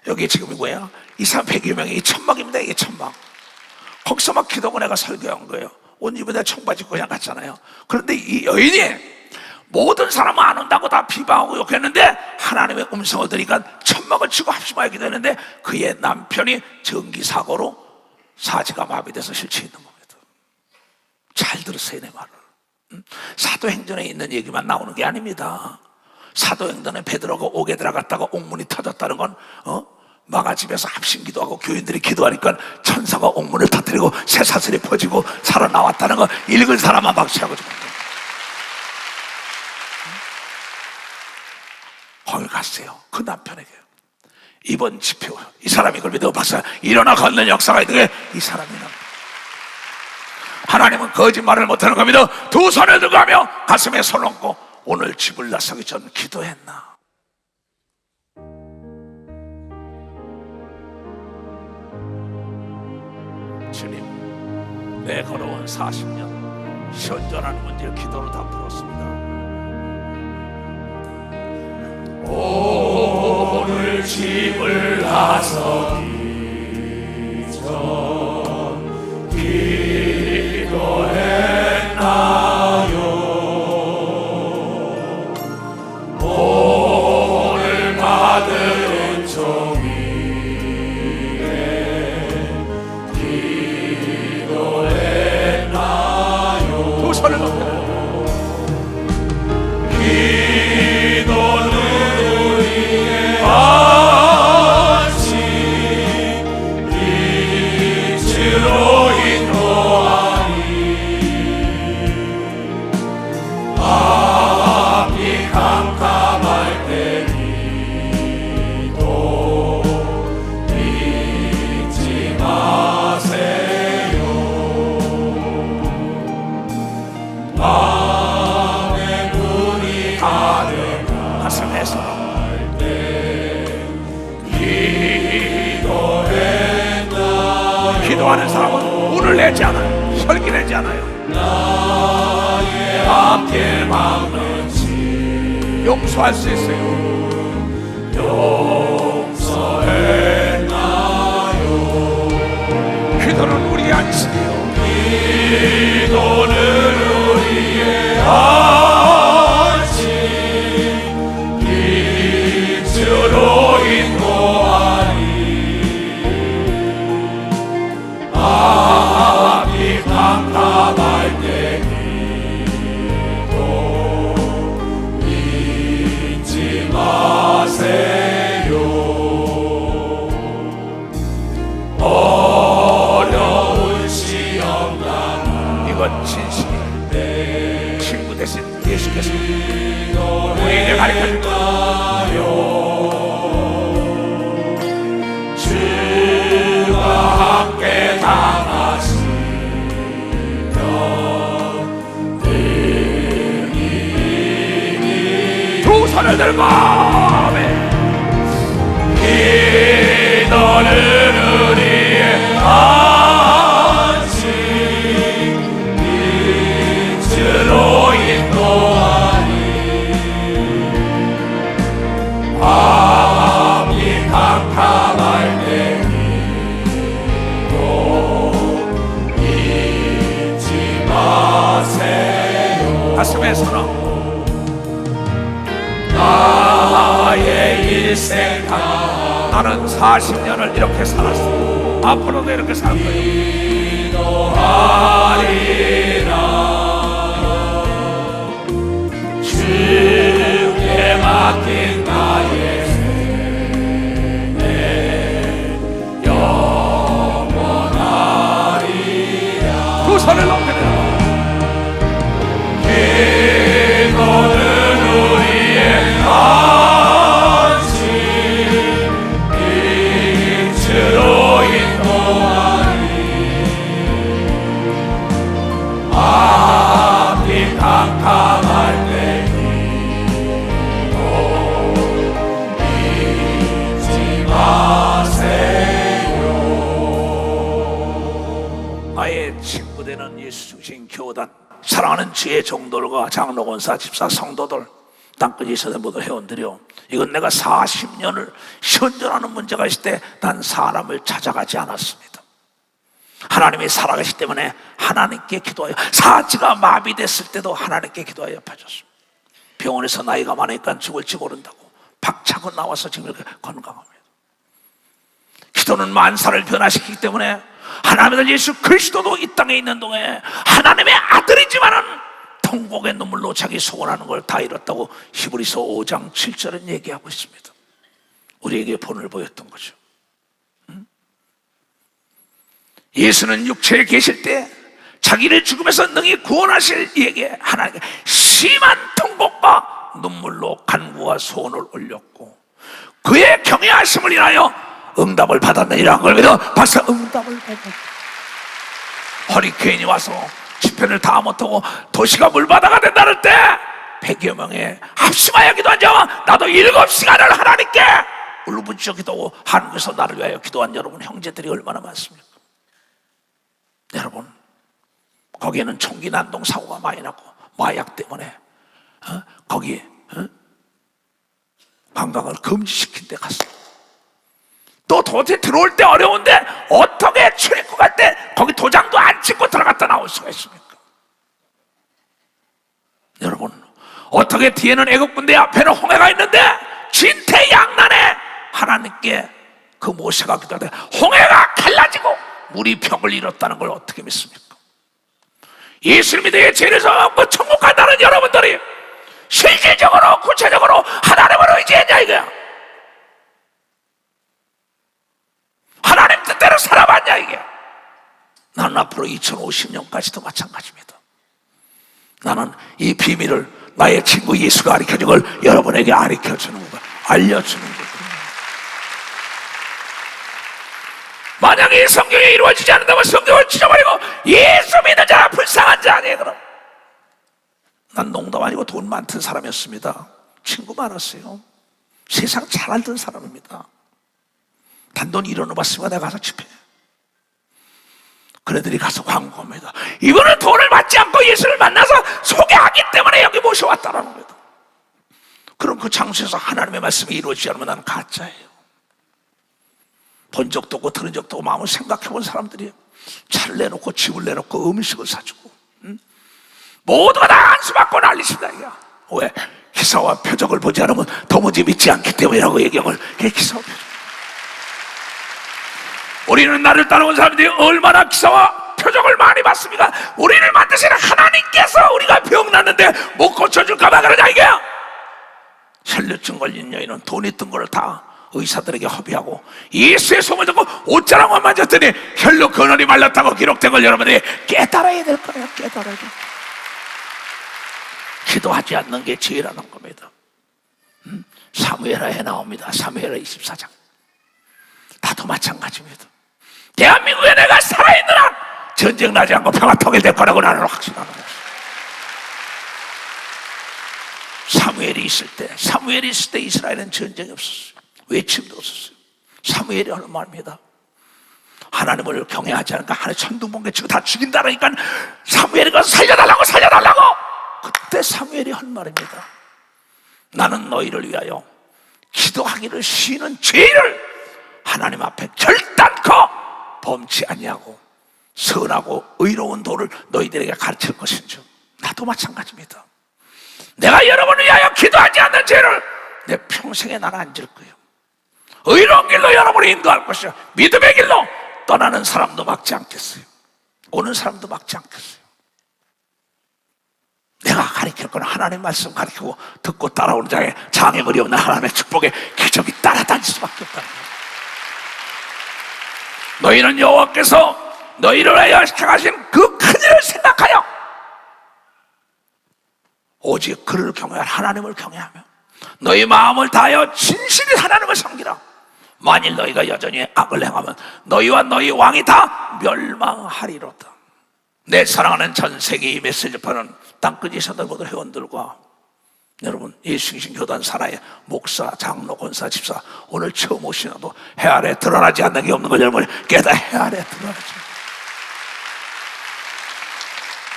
여기 지금 뭐야? 이 사람 100여 명이 이 천막입니다. 이게 천막. 거기서 막 기도하고 내가 설교한 거예요. 옷 입에다 청바지 입고 그냥 갔잖아요. 그런데 이 여인이 모든 사람은 안 온다고 다 비방하고 욕했는데 하나님의 음성을 들으니까 천막을 치고 합심하여 기도했는데 그의 남편이 전기사고로 사지가 마비돼서 실체 있는 겁니다. 잘 들으세요, 내 말을. 사도행전에 있는 얘기만 나오는 게 아닙니다. 사도행전에 베드로가 옥에 들어갔다가 옥문이 터졌다는 건 마가집에서 합심기도하고 교인들이 기도하니까 천사가 옥문을 터뜨리고 쇠사슬이 퍼지고 살아나왔다는 거 읽은 사람만 박수하고 죽는. 거기 갔어요. 그 남편에게 이번 집회 이 사람이 그걸 믿어 박사 일어나 걷는 역사가 있는 게 이 사람이나. 하나님은 거짓말을 못하는 겁니다. 두 손을 들고 하며 가슴에 손 얹고 오늘 집을 나서기 전 기도했나? 주님, 내 걸어온 40년 현존하는 문제를 기도로 다 풀었습니다. 오늘 집을 나서기 전 기도했나요? 오늘 받은 종이에 기도했나요? 두 손을 높여. 기도하는 사람은 운을 내지 않아요. 혈기 내지 않아요. 나의 앞길 막는지 용서할 수 있어요. 용서했나요? 기도는 우리의 안식이요. 기도는 우리의 안식. 빛으로 인도하니 앞이 깜깜할 때 기도 잊지 마세요. 어려운 시험 난 이건 진실이에요. 친구 대신 예수께서 우리에게 가르쳐준 거예요. 주가 함께 당하시면 능히 두 손을 들고 기도는 우리의 안식 빛으로 인도하니 밤이 캄캄할 때 포함해서는 나의 일생 다 나는 40년을 이렇게 살았어. 앞으로도 이렇게 살 거예요. 주께 맡긴 나의 생애 영원하리라. 두 손을 높여라. 기도는 우리의 안식 빛으로 인도하리. 앞이 캄캄할 때 잊지 마세요. 나의 친구 되는 예수 주신 교단, 사랑하는 주의 종들과 장로, 권사, 집사, 성도들, 땅끝 이스라엘 모든 회원들이요, 이건 내가 40년을 현존하는 문제가 있을 때 난 사람을 찾아가지 않았습니다. 하나님이 살아계시기 때문에 하나님께 기도하여, 사지가 마비됐을 때도 하나님께 기도하여 펴줬습니다. 병원에서 나이가 많으니까 죽을지 모른다고 박차고 나와서 지금 이렇게 건강합니다. 기도는 만사를 변화시키기 때문에 하나님의 아들 예수 그리스도도 이 땅에 있는 동안에 하나님의 아들이지만은 통곡의 눈물로 자기 소원하는 걸 다 이뤘다고 히브리서 5장 7절은 얘기하고 있습니다. 우리에게 본을 보였던 거죠. 예수는 육체에 계실 때 자기를 죽음에서 능히 구원하실 이에게 하나님께 심한 통곡과 눈물로 간구와 소원을 올렸고, 그의 경외하심을 인하여 응답을 받았느니라. 걸 믿어 벌써 응답을 받았다. 허리케인이 와서 집회를 다 못하고 도시가 물바다가 된다는 때 100여 명의 합심하여 기도한 자와 나도 7시간을 하나님께 울부짖어 기도하고 한국에서 나를 위하여 기도한 여러분 형제들이 얼마나 많습니까? 여러분, 거기에는 총기 난동 사고가 많이 났고 마약 때문에 거기에 관광을 금지시킨 데 갔어요. 또 도저히 들어올 때 어려운데 어떻게 출입국 할 때 거기 도장도 안 찍고 들어갔다 나올 수가 있습니까? 여러분, 어떻게 뒤에는 애국군대, 앞에는 홍해가 있는데 진퇴양난에 하나님께 그 모세가 기도할 때 홍해가 갈라지고 물이 벽을 잃었다는 걸 어떻게 믿습니까? 예수를 믿어 죄를 사하고 천국 간다는 여러분들이 실질적으로 구체적으로 하나님을 의지했냐 이거야? 하나님 뜻대로 살아봤냐 이게? 나는 앞으로 2050년까지도 마찬가지입니다. 나는 이 비밀을 나의 친구 예수가 가르쳐준 걸 여러분에게 가르쳐주는 거, 알려주는 거. 만약에 이 성경이 이루어지지 않는다면 성경을 찢어버리고 예수 믿는 자라 불쌍한 자 아니에요. 그럼 난 농담 아니고 돈 많던 사람이었습니다. 친구 많았어요. 세상 잘 알던 사람입니다. 단돈 1원 받으면 내가 가서 집회. 그네들이 가서 광고합니다. 이분은 돈을 받지 않고 예수를 만나서 소개하기 때문에 여기 모셔왔다라는 겁니다. 그럼 그 장소에서 하나님의 말씀이 이루어지지 않으면 나는 가짜예요. 본 적도 없고 들은 적도 없고 마음을 생각해본 사람들이 차를 내놓고 집을 내놓고 음식을 사주고 모두가 다 안수받고 난리십니다. 왜? 기사와 표적을 보지 않으면 도무지 믿지 않기 때문이라고 얘기한 그게 기사와 표적. 우리는 나를 따라온 사람들이 얼마나 기사와 표적을 많이 받습니까? 우리를 만드시는 하나님께서 우리가 병 났는데 못 고쳐줄까봐 그러냐 이게야. 혈류증 걸린 여인은 돈 있던 걸 다 의사들에게 허비하고 예수의 소문을 듣고 옷자락만 만졌더니 혈류 근원이 말랐다고 기록된 걸 여러분들이 깨달아야 될 거예요. 깨달아야 돼. 기도하지 않는 게 죄라는 겁니다. 사무엘하에 나옵니다. 사무엘 24장. 나도 마찬가지입니다. 대한민국에 내가 살아있는 한 전쟁 나지 않고 평화 통일될 거라고 나는 확신하는 거죠. 사무엘이 있을 때 이스라엘은 전쟁이 없었어요. 외침도 없었어요. 사무엘이 하는 말입니다. 하나님을 경외하지 않으니까 하나님 천둥번개 치고 다 죽인다니까 사무엘이 가서 살려달라고 그때 사무엘이 한 말입니다. 나는 너희를 위하여 기도하기를 쉬는 죄를 하나님 앞에 결단코 범치 아니하고 선하고 의로운 도를 너희들에게 가르칠 것인 줄. 나도 마찬가지입니다. 내가 여러분을 위하여 기도하지 않는 죄를 내 평생에 나는 안 질 거예요. 의로운 길로 여러분이 인도할 것이요 믿음의 길로 떠나는 사람도 막지 않겠어요. 오는 사람도 막지 않겠어요. 내가 가르칠 건 하나님 말씀 가르치고 듣고 따라오는 자에 장애물이 없는 하나님의 축복에 기적이 따라다닐 수밖에 없다는 거예요. 너희는 여호와께서 너희를 위하여 행하신 그 큰일을 생각하여 오직 그를 경외할 하나님을 경외하며 너희 마음을 다하여 진실히 하나님을 섬기라. 만일 너희가 여전히 악을 행하면 너희와 너희 왕이 다 멸망하리로다. 내 사랑하는 전 세계 이 메시지 파는 땅끝이 서들보들 회원들과 여러분, 예수신 교단 산하의 목사, 장로, 권사, 집사, 오늘 처음 오시나도 해 아래 드러나지 않는 게 없는 걸 여러분 깨닫 해 아래 드러나지.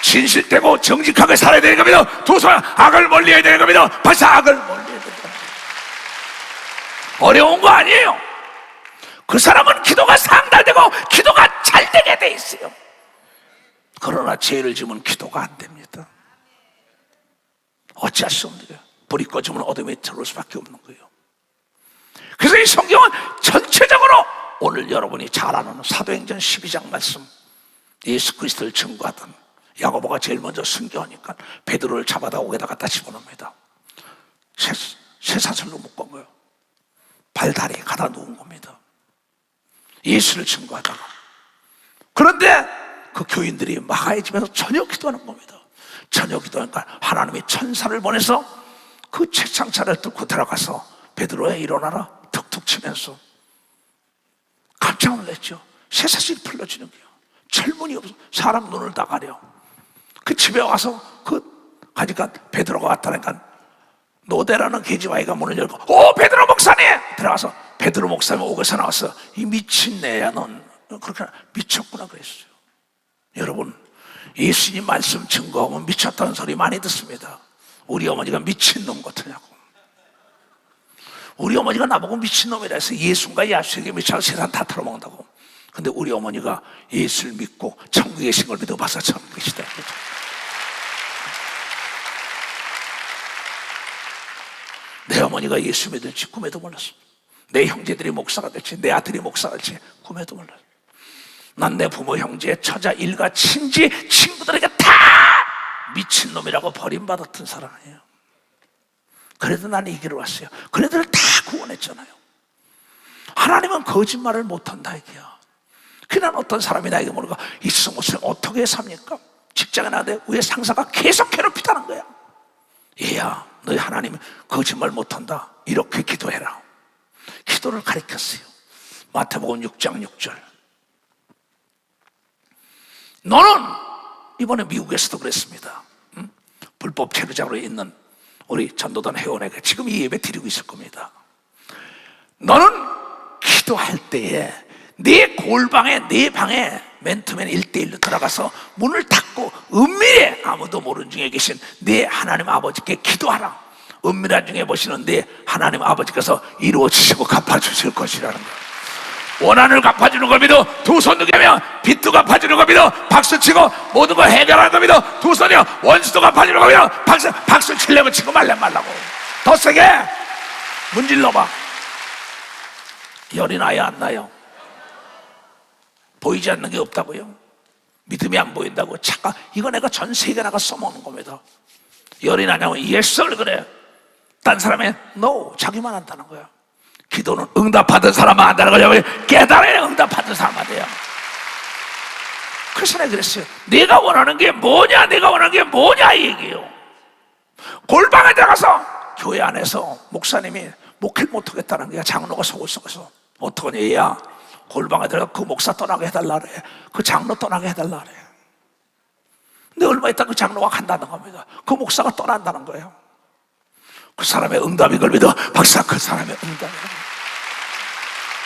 진실되고 정직하게 살아야 되는 겁니다. 두 손 악을 멀리해야 되는 겁니다. 벌써 악을 멀리해야 되는 겁니다. 어려운 거 아니에요. 그 사람은 기도가 상달되고 기도가 잘 되게 돼 있어요. 그러나 죄를 지으면 기도가 안 됩니다. 어찌할 수 없는 거예요. 불이 꺼지면 어둠에 들어올 수밖에 없는 거예요. 그래서 이 성경은 전체적으로 오늘 여러분이 잘 아는 사도행전 12장 말씀, 예수 그리스도를 증거하던 야고보가 제일 먼저 순교하니까 베드로를 잡아다 옥에다 갖다 집어넣습니다. 쇠사슬로 묶은 거예요. 발다리에 가다 누운 겁니다. 예수를 증거하다가. 그런데 그 교인들이 마가의 집에서 저녁 기도하는 겁니다. 저녁 기도하니까 하나님이 천사를 보내서 그 채창차를 뚫고 들어가서 베드로야 일어나라 툭툭 치면서 깜짝 놀랐죠. 쇠사슬이 풀려지는 거예요. 철문이 없어. 사람 눈을 다 가려. 그 집에 와서 가니까 베드로가 왔다니까 노대라는 계집아이가 문을 열고 오 베드로 목사님! 들어가서 베드로 목사님 옥에서 나왔어. 이 미친내야 넌 그렇게 미쳤구나 그랬어요. 여러분 예수님 말씀 증거하면 미쳤다는 소리 많이 듣습니다. 우리 어머니가 미친놈 같으냐고. 우리 어머니가 나보고 미친놈이라 해서 예수가 야수에게 미쳐서 세상 다 털어먹는다고. 근데 우리 어머니가 예수를 믿고 천국에 계신 걸 믿어 봐서 천국에 계시다. 내 어머니가 예수 믿을지 꿈에도 몰랐어. 내 형제들이 목사가 될지 내 아들이 목사가 될지 꿈에도 몰랐어. 난 내 부모, 형제, 처자, 일가, 친지, 친구들에게 다 미친놈이라고 버림받았던 사람이에요. 그래도 난 이 길을 왔어요. 그네들을 다 구원했잖아요. 하나님은 거짓말을 못한다 이게야. 그냥 어떤 사람이 나에게 물어가 이수 목사님 어떻게 삽니까? 직장에 나가는데 위에 상사가 계속 괴롭히다는 거야. 얘야 너희 하나님 거짓말 못한다. 이렇게 기도해라. 기도를 가르쳤어요. 마태복음 6장 6절. 너는 이번에 미국에서도 그랬습니다. 불법 체류자로 있는 우리 전도단 회원에게 지금 이 예배 드리고 있을 겁니다. 너는 기도할 때에 네 골방에 네 방에 맨투맨 1대1로 들어가서 문을 닫고 은밀히 아무도 모르는 중에 계신 네 하나님 아버지께 기도하라. 은밀한 중에 보시는 네 하나님 아버지께서 이루어지시고 갚아주실 것이라는 거예요. 원한을 갚아주는 걸 믿어 두 손 들면 빚도 갚아주는 걸 믿어 박수치고 모든 걸 해결하는 걸 믿어 두 손이요 원수도 갚아주는 걸 믿어 박수 치려면 치고 말라고 더 세게 문질러봐. 열이 나요 안 나요? 보이지 않는 게 없다고요? 믿음이 안 보인다고? 잠깐 이거 내가 전 세계 나가 써먹는 겁니다. 열이 나냐고 yes 그래. 딴 사람의 no 자기만 한다는 거야. 기도는 응답받은 사람만 한다는 거죠. 깨달아야 응답받은 사람만 돼요. 그래서 내가 그랬어요. 내가 원하는 게 뭐냐 내가 원하는 게 뭐냐 이 얘기예요. 골방에 들어가서 교회 안에서 목사님이 목회를 못하겠다는 거야. 장로가 속을 어떡하냐 얘야 골방에 들어가 그 목사 떠나게 해달라 그래. 그 장로 떠나게 해달라 그래. 근데 얼마 있다 그 장로가 간다는 겁니다. 그 목사가 떠난다는 거예요. 그 사람의 응답인 걸 믿어 박사 그 사람의 응답인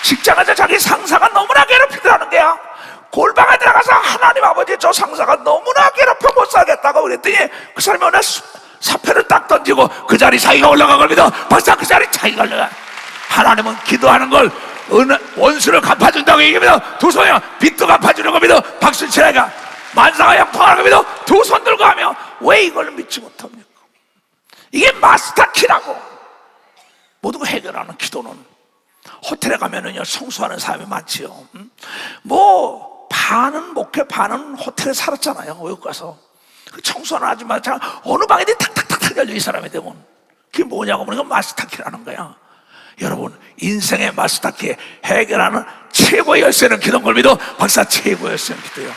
직장에서 자기 상사가 너무나 괴롭히더라는 거야. 골방에 들어가서 하나님 아버지 저 상사가 너무나 괴롭혀 못 살겠다고 그랬더니 그 사람이 어느 사표를 딱 던지고 그 자리 자기가 올라간 걸 믿어 박사 그 자리 자기가 올라가. 하나님은 기도하는 걸 원수를 갚아준다고 얘기합니다. 두 손이요 빚도 갚아주는 거 믿어 박수 치라가 만사가 형통하는 거 믿어 두 손 들고 하며 왜 이걸 믿지 못합니까? 이게 마스터키라고. 모든 걸 해결하는 기도는. 호텔에 가면은요, 청소하는 사람이 많지요. 뭐 반은 목회, 반은 호텔에 살았잖아요. 외국 가서 청소하는 아줌마처럼 어느 방에든 탁탁탁탁 열려, 이 사람이 되면. 그게 뭐냐고 보니까 마스터키라는 거야. 여러분, 인생의 마스터키 해결하는 최고의 열쇠는 기도인 걸 믿어. 박사, 최고의 열쇠는 기도요.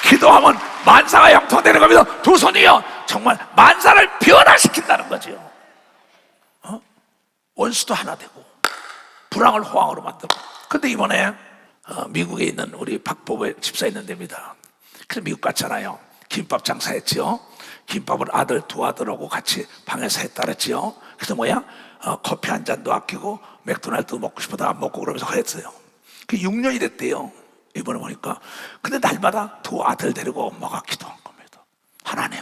기도하면 만사가 형통되는 겁니다. 두 손이요, 정말 만사를 변화시킨다는 거죠. 원수도 하나 되고 불황을 호황으로 만들고. 근데 이번에 미국에 있는 우리 박보배 집사 있는 데입니다. 그래서 미국 갔잖아요. 김밥 장사했지요. 김밥을 두 아들하고 같이 방에서 했다 그랬지요. 그래서 뭐야, 커피 한 잔도 아끼고 맥도날드 먹고 싶어도 안 먹고 그러면서 했어요. 그 6년이 됐대요, 이번에 보니까. 근데 날마다 두 아들 데리고 엄마가 기도한 겁니다. 하나님,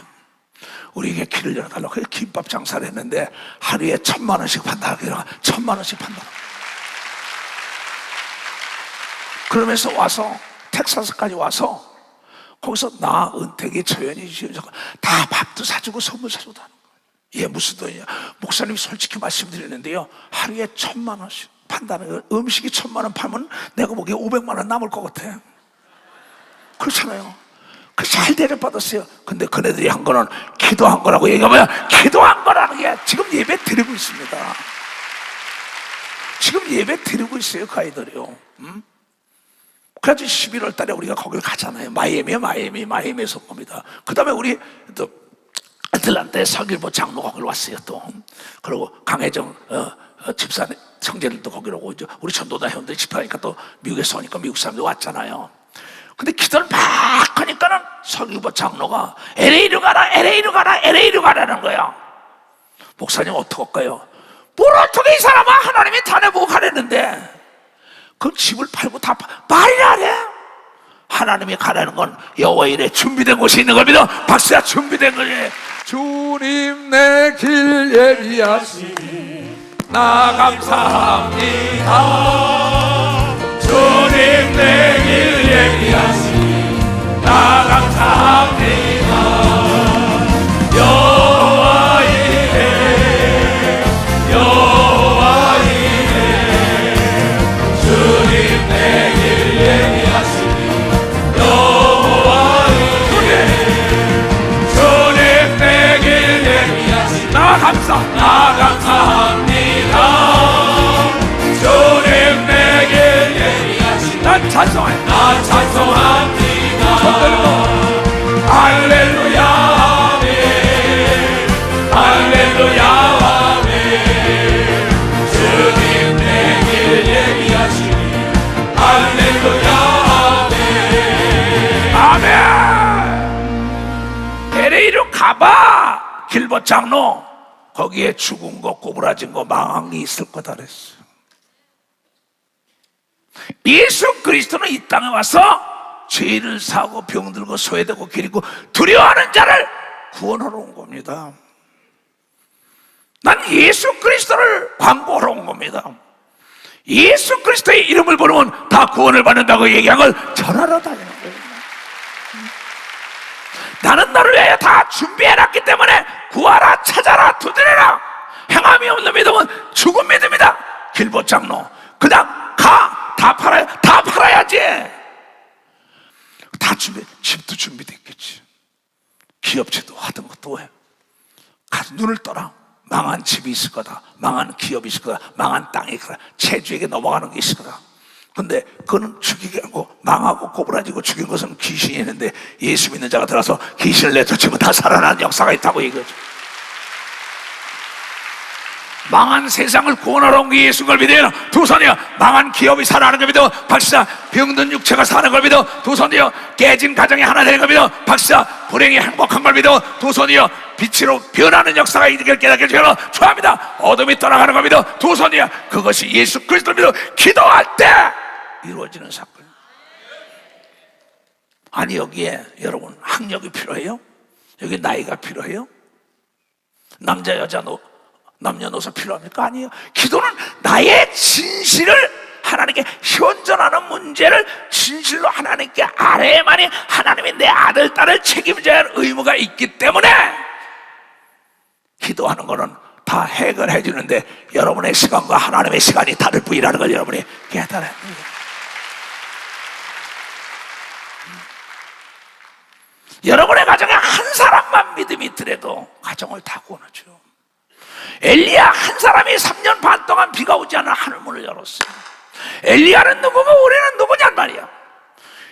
우리에게 길을 열어달라고. 그래서 김밥 장사를 했는데 하루에 1,000만 원씩 판다. 1,000만 원씩 판다. 그러면서 와서 텍사스까지 와서 거기서 나, 은택이, 처연이 다 밥도 사주고 선물 사주고 하는 거예요. 이게 무슨 돈이냐? 목사님이 솔직히 말씀드리는데요, 하루에 1,000만 원씩 판다는 거예요. 음식이 1,000만 원 팔면 내가 보기에 500만 원 남을 것 같아. 그렇잖아요. 잘 대접받았어요. 근데 그네들이 한 거는 기도한 거라고 얘기하면, 기도한 거라는 게 지금 예배 드리고 있습니다. 지금 예배 드리고 있어요, 그 아이들이요. 그래서 11월 달에 우리가 거기를 가잖아요. 마이애미에서 온 겁니다. 그 다음에 우리 또 애틀란타에 서길보 장로 거기를 왔어요, 또. 그리고 강혜정 집사 형제들도 거기로 오고, 이제 우리 전도다 회원들이 집회하니까 또 미국에서 오니까 미국 사람들 왔잖아요. 근데 기도를 막 하니까는 서기보 장로가 LA로 가라는 거야. 목사님 어떡할까요? 뭘 어떻게, 이 사람아, 하나님이 다내보고 가랬는데 그 집을 팔고 다 말이나 해. 하나님이 가라는 건 여호와의 일에 준비된 곳이 있는 겁니다. 박수야, 준비된 거지. 주님 내 길 예비하시니 나 감사합니다. 주님 내 길 예비하시니 나 감사합니다. 여호와의 일, 여호와의 일, 주님 내 길 예비하시니 여호와의 일, 주님 내 길 예비하시니 나 감사합니다. 주님 내 길 예비하시니 난 찬송합니다. 손들고 할렐루야 아멘, 할렐루야 아멘. 주님 내 길 예비하시니 할렐루야 아멘, 아멘. LA로 가봐. 길벗 장로, 거기에 죽은 거, 꼬부라진 거, 망한 게 있을 거다 그랬어. 예수 그리스도는 이 땅에 와서 죄를 사고 병들고 소외되고 기리고 두려워하는 자를 구원하러 온 겁니다. 난 예수 그리스도를 광고하러 온 겁니다. 예수 그리스도의 이름을 부르면 다 구원을 받는다고 얘기한 걸 전하러 다니는 거예요. 나는 너를 위하여 다 준비해놨기 때문에 구하라, 찾아라, 두드려라. 행함이 없는 믿음은 죽은 믿음이다. 길벗 장로, 그냥 가. 다 팔아야지. 다 집도 준비됐겠지. 기업체도 하던 것도 해. 가서 눈을 떠라. 망한 집이 있을 거다. 망한 기업이 있을 거다. 망한 땅이 있을 거다. 체주에게 넘어가는 게 있을 거다. 근데 그거는 죽이게 하고 망하고 고부라지고 죽인 것은 귀신이 있는데, 예수 믿는 자가 들어서 귀신을 내쫓으면 다 살아나는 역사가 있다고 얘기하죠. 망한 세상을 구원하러 온 게 예수인 걸 믿어요. 두 손이요, 망한 기업이 살아나는 걸 믿어. 박사, 병든 육체가 사는 걸 믿어. 두 손이요, 깨진 가정이 하나 되는 걸 믿어. 박사, 불행이 행복한 걸 믿어. 두 손이요, 빛으로 변하는 역사가 이걸 깨닫게 해주셔서 축하합니다. 어둠이 떠나가는 걸 믿어. 두 손이요, 그것이 예수 그리스도를 믿어. 기도할 때 이루어지는 사건. 아니, 여기에 여러분 학력이 필요해요? 여기 나이가 필요해요? 남자 여자 남녀노소 필요합니까? 아니에요. 기도는 나의 진실을 하나님께 현존하는 문제를 진실로 하나님께 아뢰야만이 하나님이 내 아들, 딸을 책임져야 할 의무가 있기 때문에 기도하는 거는 다 해결해 주는데 여러분의 시간과 하나님의 시간이 다를 뿐이라는 걸 여러분이 깨달아야 됩니다. 여러분의 가정에 한 사람만 믿음이 있더라도 가정을 다 구원하죠. 엘리야 한 사람이 3년 반 동안 비가 오지 않은 하늘문을 열었어요. 엘리야는 누구고 우리는 누구냔 말이야.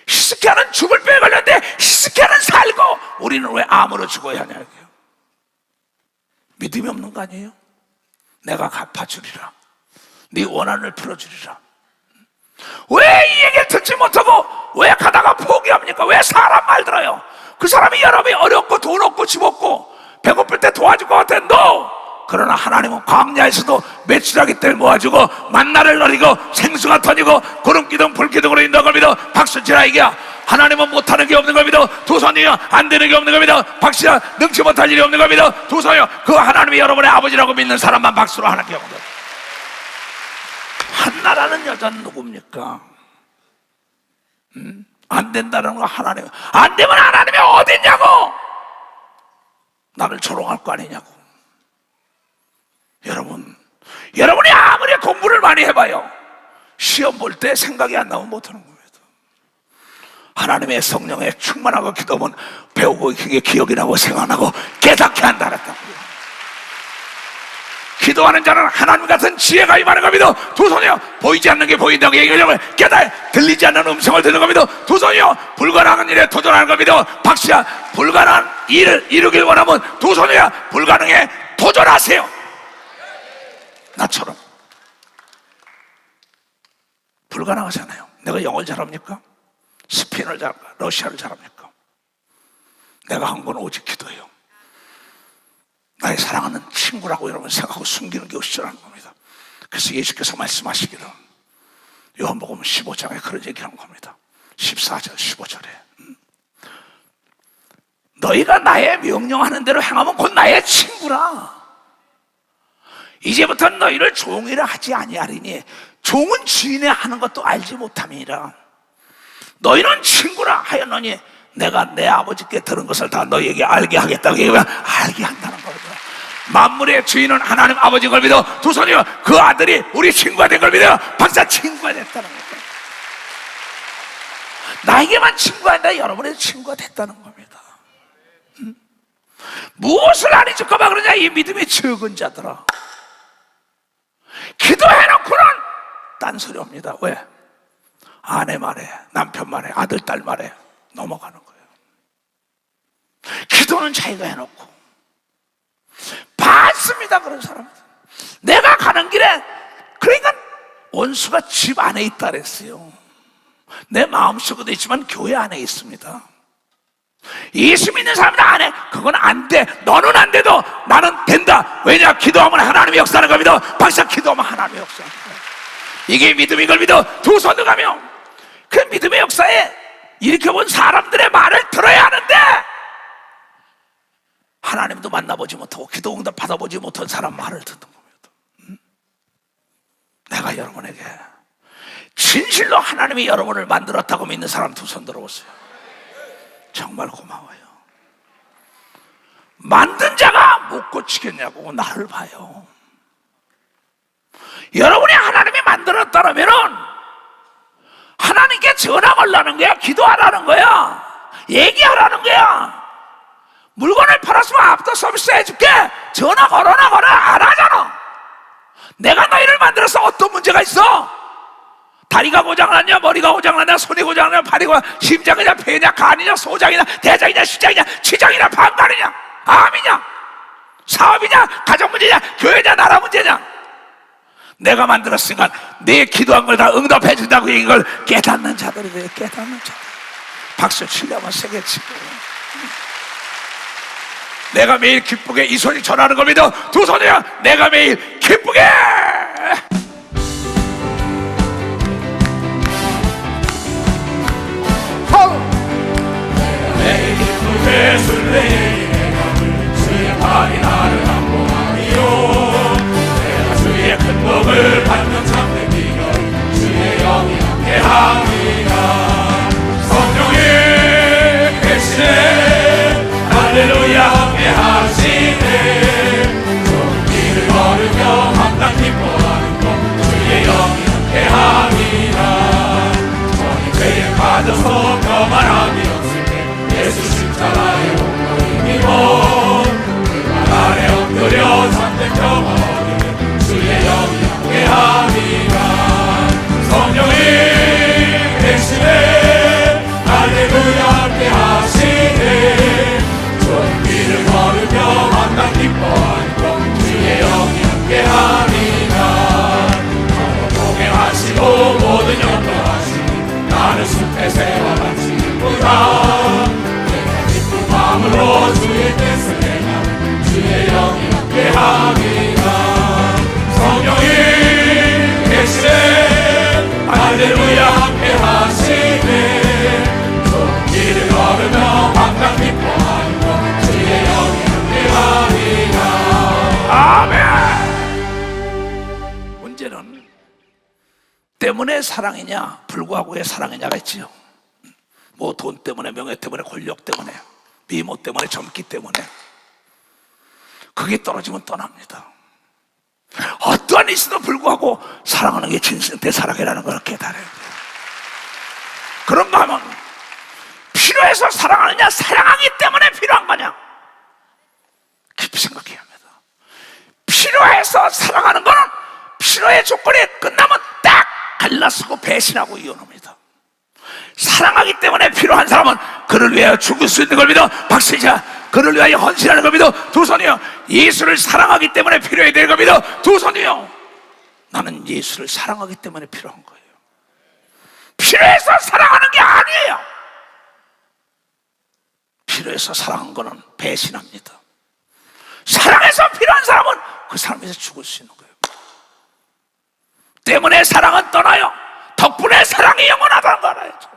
히스기야는 죽을 병에 걸렸는데 히스기야는 살고 우리는 왜 암으로 죽어야 하냐고요. 믿음이 없는 거 아니에요? 내가 갚아주리라, 네 원한을 풀어주리라. 왜 이 얘기를 듣지 못하고 왜 가다가 포기합니까? 왜 사람 말 들어요? 그 사람이 여러분이 어렵고 돈 없고 집 없고 배고플 때 도와줄 것 같아. No! 그러나 하나님은 광야에서도 메추라기 떼를 모아주고 만나를 내리고 생수가 터지고 구름기둥 불기둥으로 인도한 걸 믿어 박수치라. 이게야 하나님은 못하는 게 없는 걸 믿어 두 손이여 안 되는 게 없는 걸 믿어 박수야 능치 못할 일이 없는 걸 믿어 두 손이여 그 하나님이 여러분의 아버지라고 믿는 사람만 박수로 하나님께 영광. 한나라는 여자는 누굽니까? 안 된다는 거 하나님, 안 되면 하나님이 어딨냐고, 나를 조롱할 거 아니냐고. 여러분이 아무리 공부를 많이 해봐요, 시험 볼 때 생각이 안 나면 못하는 겁니다. 하나님의 성령에 충만하고 기도하면 배우고 그게 기억이 나고 생각나고 깨닫게 한다 그랬다고요. 기도하는 자는 하나님 같은 지혜가 임하는 겁니다. 두 손이요 보이지 않는 게 보인다고 얘기하려면 깨달아 들리지 않는 음성을 듣는 겁니다. 두 손이요 불가능한 일에 도전하는 겁니다. 박수야 불가능한 일을 이루길 원하면 두 손이요 불가능에 도전하세요. 나처럼 불가능하잖아요. 내가 영어를 잘합니까? 스페인어를 잘합니까? 러시아를 잘합니까? 내가 한 건 오직 기도예요. 나의 사랑하는 친구라고 여러분 생각하고 숨기는 게 없으라는 겁니다. 그래서 예수께서 말씀하시기를 요한복음 15장에 그런 얘기를 한 겁니다. 14절 15절에 너희가 나의 명령하는 대로 행하면 곧 나의 친구라. 이제부터는 너희를 종이라 하지 아니하리니 종은 주인의 하는 것도 알지 못함이니라. 너희는 친구라 하였노니 내가 내 아버지께 들은 것을 다 너희에게 알게 하겠다고 얘기하면 알게 한다는 겁니다. 만물의 주인은 하나님 아버지인 걸 믿어 두 손이요 그 아들이 우리 친구가 된 걸 믿어요. 박사 친구가 됐다는 겁니다. 나에게만 친구가 아니라 여러분의 친구가 됐다는 겁니다. 무엇을 안 해줄까봐 그러냐. 이 믿음이 적은 자들아 기도해놓고는 딴소리 합니다. 왜? 아내 말에 남편 말에 아들 딸 말에 넘어가는 거예요. 기도는 자기가 해놓고 받습니다. 그런 사람은 내가 가는 길에 그러니까 원수가 집 안에 있다 그랬어요. 내 마음속에도 있지만 교회 안에 있습니다. 예수 믿는 사람들 안에 그건 안 돼. 너는 안 돼도 나는 된다. 왜냐? 기도하면 하나님이 역사하는 겁니다. 박사 기도하면 하나님이 역사하는 거예요. 이게 믿음인 걸 믿어 두 손을 가며 그 믿음의 역사에 일으켜본 사람들의 말을 들어야 하는데 하나님도 만나보지 못하고 기도 응답 받아보지 못한 사람 말을 듣는 겁니다. 내가 여러분에게 진실로 하나님이 여러분을 만들었다고 믿는 사람 두 손 들어보세요. 정말 고마워요. 만든 자가 못 고치겠냐고 나를 봐요. 여러분이 하나님이 만들었다면 하나님께 전화 걸라는 거야. 기도하라는 거야. 얘기하라는 거야. 물건을 팔았으면 앞도 서비스 해줄게. 전화 걸어나 안 하잖아. 내가 너희를 만들어서 어떤 문제가 있어? 다리가 고장났냐, 머리가 고장났냐, 손이 고장났냐, 발이 고장났냐, 심장이냐, 폐냐, 간이냐, 소장이냐, 대장이냐, 시장이냐, 치장이냐, 방간이냐, 암이냐, 사업이냐, 가정 문제냐, 교회냐, 나라 문제냐. 내가 만들었으니까 내 기도한 걸 다 응답해 준다고 이걸 깨닫는 자들이래요. 깨닫는 자들. 박수 치려면 세게 치고. 내가 매일 기쁘게 이 손이 전하는 겁니다. 두 손이야 내가 매일 기쁘게. 매일 기쁘게 술래의 해감을 주의 팔이 나를 감동하리요. 내가 주의 큰 복을 받는 참된 비결 주의 영이 함께하리라. 성령의 계시네 할렐루야 함께하시네. 가져서 평안함이 없을 때 예수 십자가의 공로 힘입어 그 말 아래 엎드려 참된 평화 얻으면 주의 영이 함께하리라. 성령이 계시네 할렐루야 함께하시네 좋은 길을 걸으며 만나 기뻐하는 주의 영이 함께하리라. 바로 동행하시고 모든 염려하시니 나는 숲의 새와 같이 기쁘다. 내가 기쁜 마음으로 주의 뜻을 행하는 주의 영이 함께하리라. 성령이 계시네 할렐루야 함께하시네 좋은 길을 걸으며 항상 기뻐하는 주의 영이 함께하리라. 아멘. 문제는 때문에 사랑이냐 불구하고의 사랑이냐가 있지요. 뭐 돈 때문에, 명예 때문에, 권력 때문에, 미모 때문에, 젊기 때문에. 그게 떨어지면 떠납니다. 어떠한 일에도 불구하고 사랑하는 게 진실된 사랑이라는 걸 깨달아야 돼요. 그런가 하면 필요해서 사랑하느냐, 사랑하기 때문에 필요한 거냐, 깊이 생각해야 합니다. 필요해서 사랑하는 거는 필요의 조건이 끝나면 딱 갈라쓰고 배신하고 이혼합니다. 사랑하기 때문에 필요한 사람은 그를 위하여 죽을 수 있는 걸 믿어. 박수자. 그를 위하여 헌신하는 걸 믿어. 두 손이요. 예수를 사랑하기 때문에 필요해야 되는 걸 믿어. 두 손이요. 나는 예수를 사랑하기 때문에 필요한 거예요. 필요해서 사랑하는 게 아니에요. 필요해서 사랑한 거는 배신합니다. 사랑해서 필요한 사람은 그 사람에서 죽을 수 있는 거예요. 때문에 사랑은 떠나요. 덕분에 사랑이 영원하다는 거 알아야죠.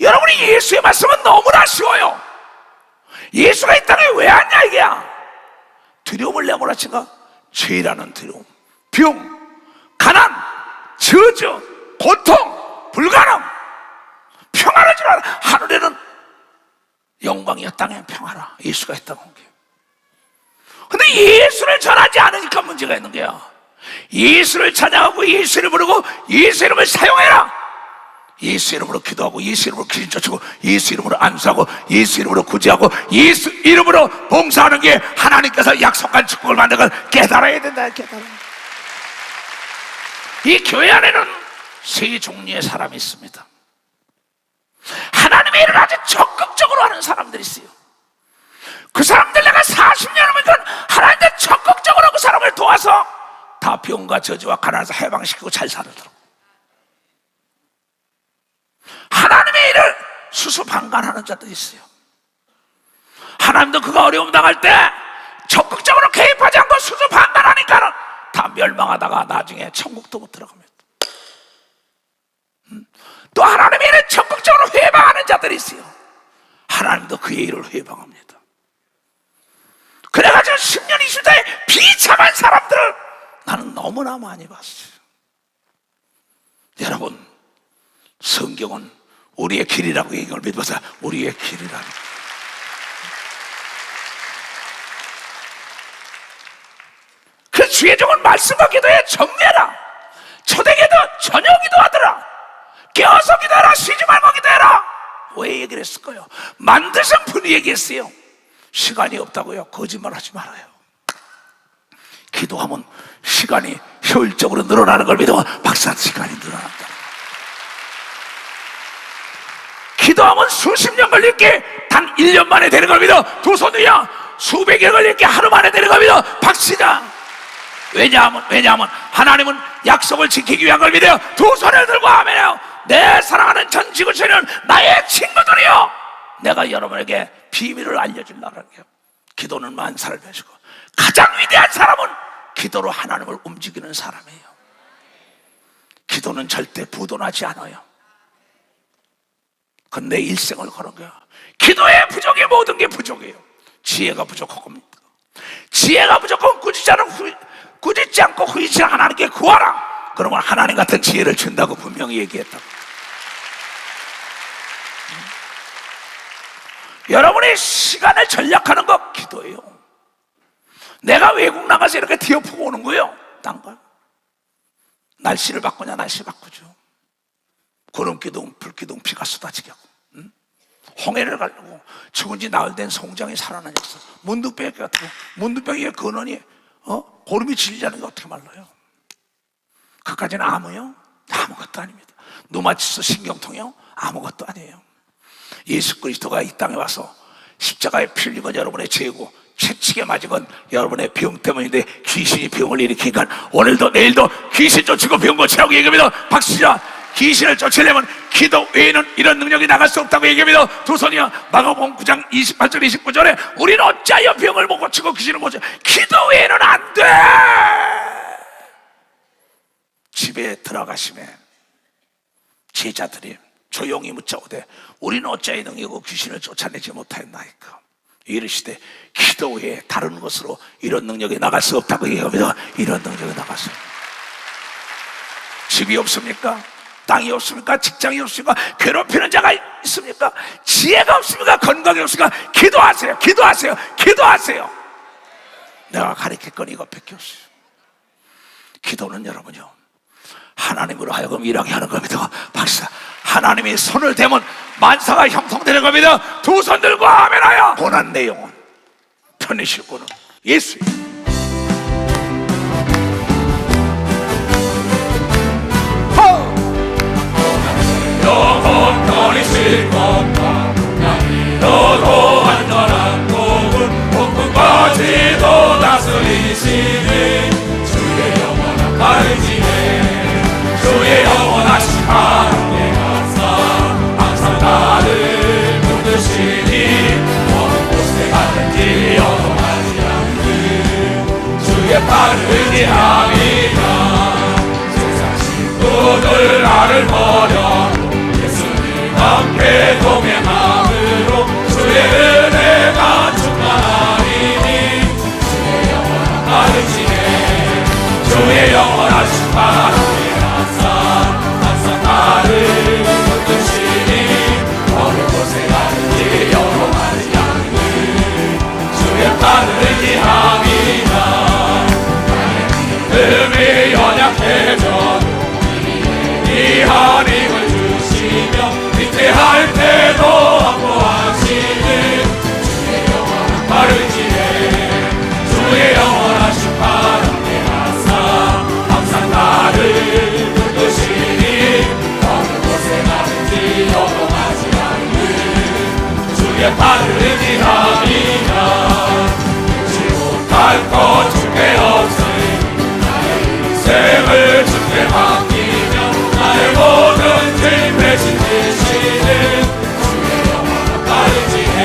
여러분이 예수의 말씀은 너무나 쉬워요. 예수가 이 땅에 왜 왔냐 이게야. 두려움을 내몰아친가? 죄라는 두려움, 병, 가난, 저주, 고통, 불가능. 평화를 주라. 하늘에는 영광이야, 땅에 평화라. 예수가 이 땅에 온 게. 근데 예수를 전하지 않으니까 문제가 있는 거야. 예수를 찬양하고 예수 이름을 부르고 예수 이름을 사용해라. 예수 이름으로 기도하고 예수 이름으로 귀신 쫓고 예수 이름으로 안수하고 예수 이름으로 구제하고 예수 이름으로 봉사하는 게 하나님께서 약속한 축복을 만든 걸 깨달아야 된다. 이 교회 안에는 세 종류의 사람이 있습니다. 하나님의 일을 아주 적극적으로 하는 사람들이 있어요. 그 사람들 내가 40년을 보니까 하나님들 적극적으로 그 사람을 도와서 다 병과 저주와 가난에서 해방시키고 잘 살더라고. 하나님의 일을 수수방관하는 자들이 있어요. 하나님도 그가 어려움 당할 때 적극적으로 개입하지 않고 수수방관하니까는 다 멸망하다가 나중에 천국도 못 들어갑니다. 또 하나님의 일을 적극적으로 회방하는 자들이 있어요. 하나님도 그의 일을 회방합니다. 그래가지고 10년, 20대에 비참한 사람들을 나는 너무나 많이 봤어요. 여러분, 성경은 우리의 길이라고 얘기를 믿어서 우리의 길이라고. 그 주의 종은 말씀과 기도에 정리해라. 초대기도 저녁 기도하더라. 깨어서 기도해라. 쉬지 말고 기도해라. 왜 얘기를 했을까요? 만드신 분이 얘기했어요. 시간이 없다고요? 거짓말 하지 말아요. 기도하면 시간이 효율적으로 늘어나는 걸 믿어. 박사, 시간이 늘어난다. 기도하면 수십 년 걸릴 게 단 1년 만에 되는 걸 믿어. 두 손 위야. 수백 년 걸릴 게 하루 만에 되는 걸 믿어. 박시장. 왜냐하면 하나님은 약속을 지키기 위한 걸 믿어요. 두 손을 들고 아멘해요. 내 사랑하는 전 지구촌은 나의 친구들이요. 내가 여러분에게 비밀을 알려주려는 게요. 기도는 만사를 펴시고 가장 위대한 사람은 기도로 하나님을 움직이는 사람이에요. 기도는 절대 부도나지 않아요. 그건 내 일생을 거는 거야. 기도의 부족이 모든 게 부족이에요. 지혜가 부족한 겁니다. 지혜가 부족하면 꾸짖지 않고 후이치 하나님께 구하라. 그러면 하나님 같은 지혜를 준다고 분명히 얘기했다고. 여러분이 시간을 전략하는 거 기도예요. 내가 외국 나가서 이렇게 뒤엎고 오는 거예요. 딴 걸. 날씨를 바꾸냐? 날씨 바꾸죠. 구름기둥 불기둥 비가 쏟아지게 하고, 홍해를 가려고 죽은 지 나흘 된 송장이 살아난 역사. 문둥병이 같고, 문둥병의 근원이 고름이 질리지 게 어떻게 말라요? 그까지는 아무요? 아무것도 아닙니다. 누마치스 신경통이요? 아무것도 아니에요. 예수 그리스도가 이 땅에 와서 십자가에 피 흘린 건 여러분의 죄고, 채찍에 맞은 건 여러분의 병 때문인데, 귀신이 병을 일으키니까 오늘도 내일도 귀신 쫓고 병 고치라고 얘기합니다. 박수자. 귀신을 쫓으려면 기도 외에는 이런 능력이 나갈 수 없다고 얘기합니다. 두 손이요. 마가복음 9장 28절 29절에 우리는 어찌하여 병을 못 고치고 귀신을 못 고쳐? 기도 외에는 안 돼. 집에 들어가시면 제자들이 조용히 묻자오되 우리는 어찌하여 능력으로 귀신을 쫓아내지 못하였나이까? 이르시되 기도 외에 다른 것으로 이런 능력이 나갈 수 없다고 얘기합니다. 이런 능력이 나갈 수 없습니다. 집이 없습니까? 땅이 없습니까? 직장이 없습니까? 괴롭히는 자가 있습니까? 지혜가 없습니까? 건강이 없습니까? 기도하세요. 기도하세요. 기도하세요. 내가 가르칠 건 이것밖에 없어요. 기도는 여러분요, 하나님으로 하여금 일하게 하는 겁니다. 박사, 하나님이 손을 대면 만사가 형통되는 겁니다. 두 손 들고 아멘하여. 고난 내 영혼 편히쉴 곳은 예수. 영혼 편히쉴 것과 너도 안전한 곳은 폭풍까지도 다스리시는 주의 영원한 가르치네. 주의 영원하신 하나님의 감사 항상 나를 붙드시니 어느 곳에 가든지 여동하지 않는 주의 팔을 의지함이다. 세상 친구들 나를 버려 함께 동행함으로 주의 은혜가 충만하리니 주의 영원한 가르치네. 주의 영원하신 하나님의 항상 나를 붙드시니 어느 곳에 가든지 여동하지 않는 주의 팔을 의지함이다. 나의 믿음이 연약해져도 이 하나님을 주시며 할 때도 확보하시는 주의 영원한 가르치네. 주의 영원하신 바람에 항상 나를 붙드시니 어느 곳에 가든지 여동하지 않는 주의 팔을 의지함이다. 잊지 못할 것 주께 없으니 나의 인생을 주께 맡기며 나의 모든 짐 대신 지시는 주의 영원한 가르치네.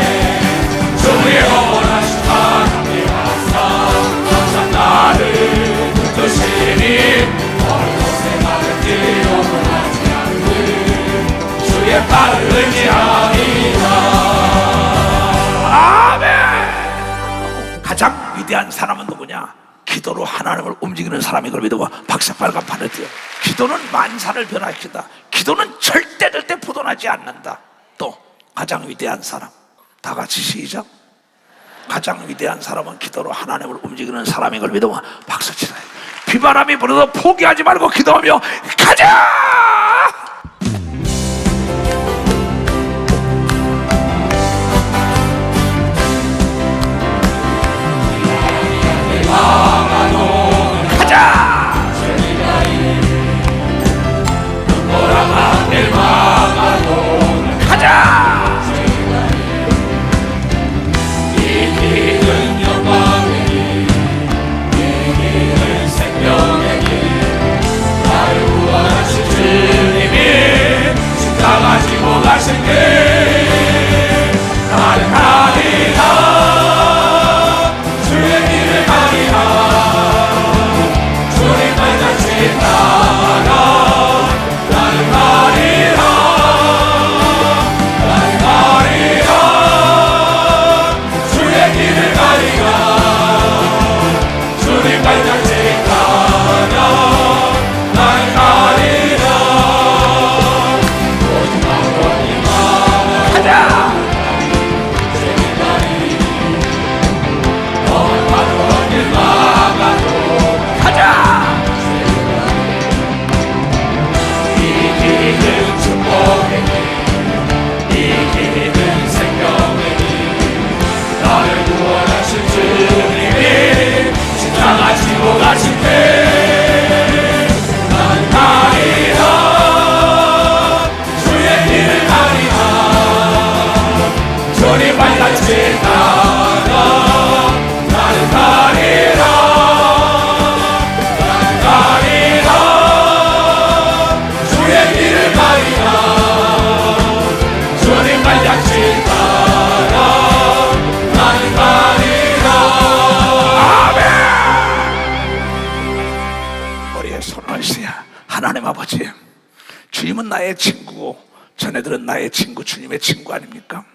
주의 영원하신 하나님의 항상 나를 붙드시니 어느 곳에 가든지 여동하지 않는 주의 팔을 의지함이다. 아멘. 가장 위대한 사람은 누구냐? 기도로 하나님을 움직이는 사람이 걸 믿고 박사 빨간판을 띄워. 기도는 만사를 변화시킨다. 기도는 절대 부도나지 않는다. 또 가장 위대한 사람, 다 같이 시작. 가장 위대한 사람은 기도로 하나님을 움직이는 사람인 걸 믿으면 박수 치라. 비바람이 불어도 포기하지 말고 기도하며 가자. 나의 친구고 자네들은 나의 친구, 주님의 친구 아닙니까?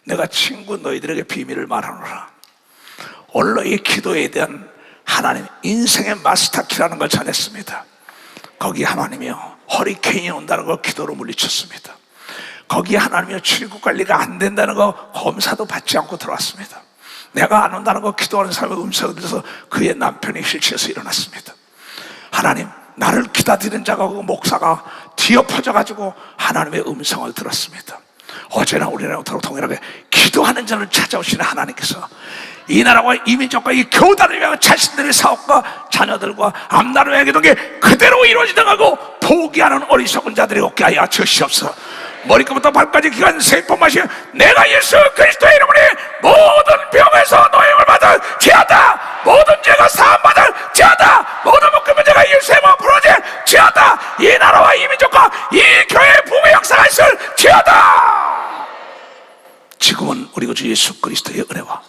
내가 친구 너희들에게 비밀을 말하노라. 오늘 너희 기도에 대한 하나님 인생의 마스터키라는 걸 전했습니다. 거기 하나님이요 허리케인이 온다는 걸 기도로 물리쳤습니다. 거기에 하나님이요 출국 관리가 안 된다는 거 검사도 받지 않고 들어왔습니다. 내가 안 온다는 거 기도하는 사람의 음성을 들어서 그의 남편이 휠체어에서 일어났습니다. 하나님, 나를 기다리는 자가 그 목사가 뒤엎어져가지고 하나님의 음성을 들었습니다. 어제나 우리나라 동일하게 기도하는 자를 찾아오시는 하나님께서 이 나라와 이 민족과 이 교단을 위하여 자신들의 사업과 자녀들과 앞나라를 향해 게 그대로 이루어지던 하고 포기하는 어리석은 자들이 없게 하여 주시옵소서. 머리끝부터 발까지 기간 세번 마시며 내가 예수 그리스도의 이름으로 모든 병에서 노임을 받을 지하다, 모든 죄가 사함받을 지하다, 모든 묶은 문제가 예수의 몸 풀어질 지하다, 이 나라와 이 민족과 이 교회의 부흥의 역사가 있을 지하다. 지금은 우리 주 예수 그리스도의 은혜와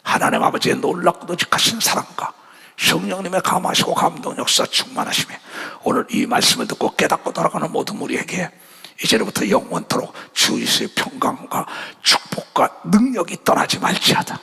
하나님 아버지의 놀랍고도 직하신 사랑과 성령님의 감하시고 감동 역사 충만하심에 오늘 이 말씀을 듣고 깨닫고 돌아가는 모든 우리에게 이제부터 영원토록 주 예수의 평강과 축복과 능력이 떠나지 말지어다.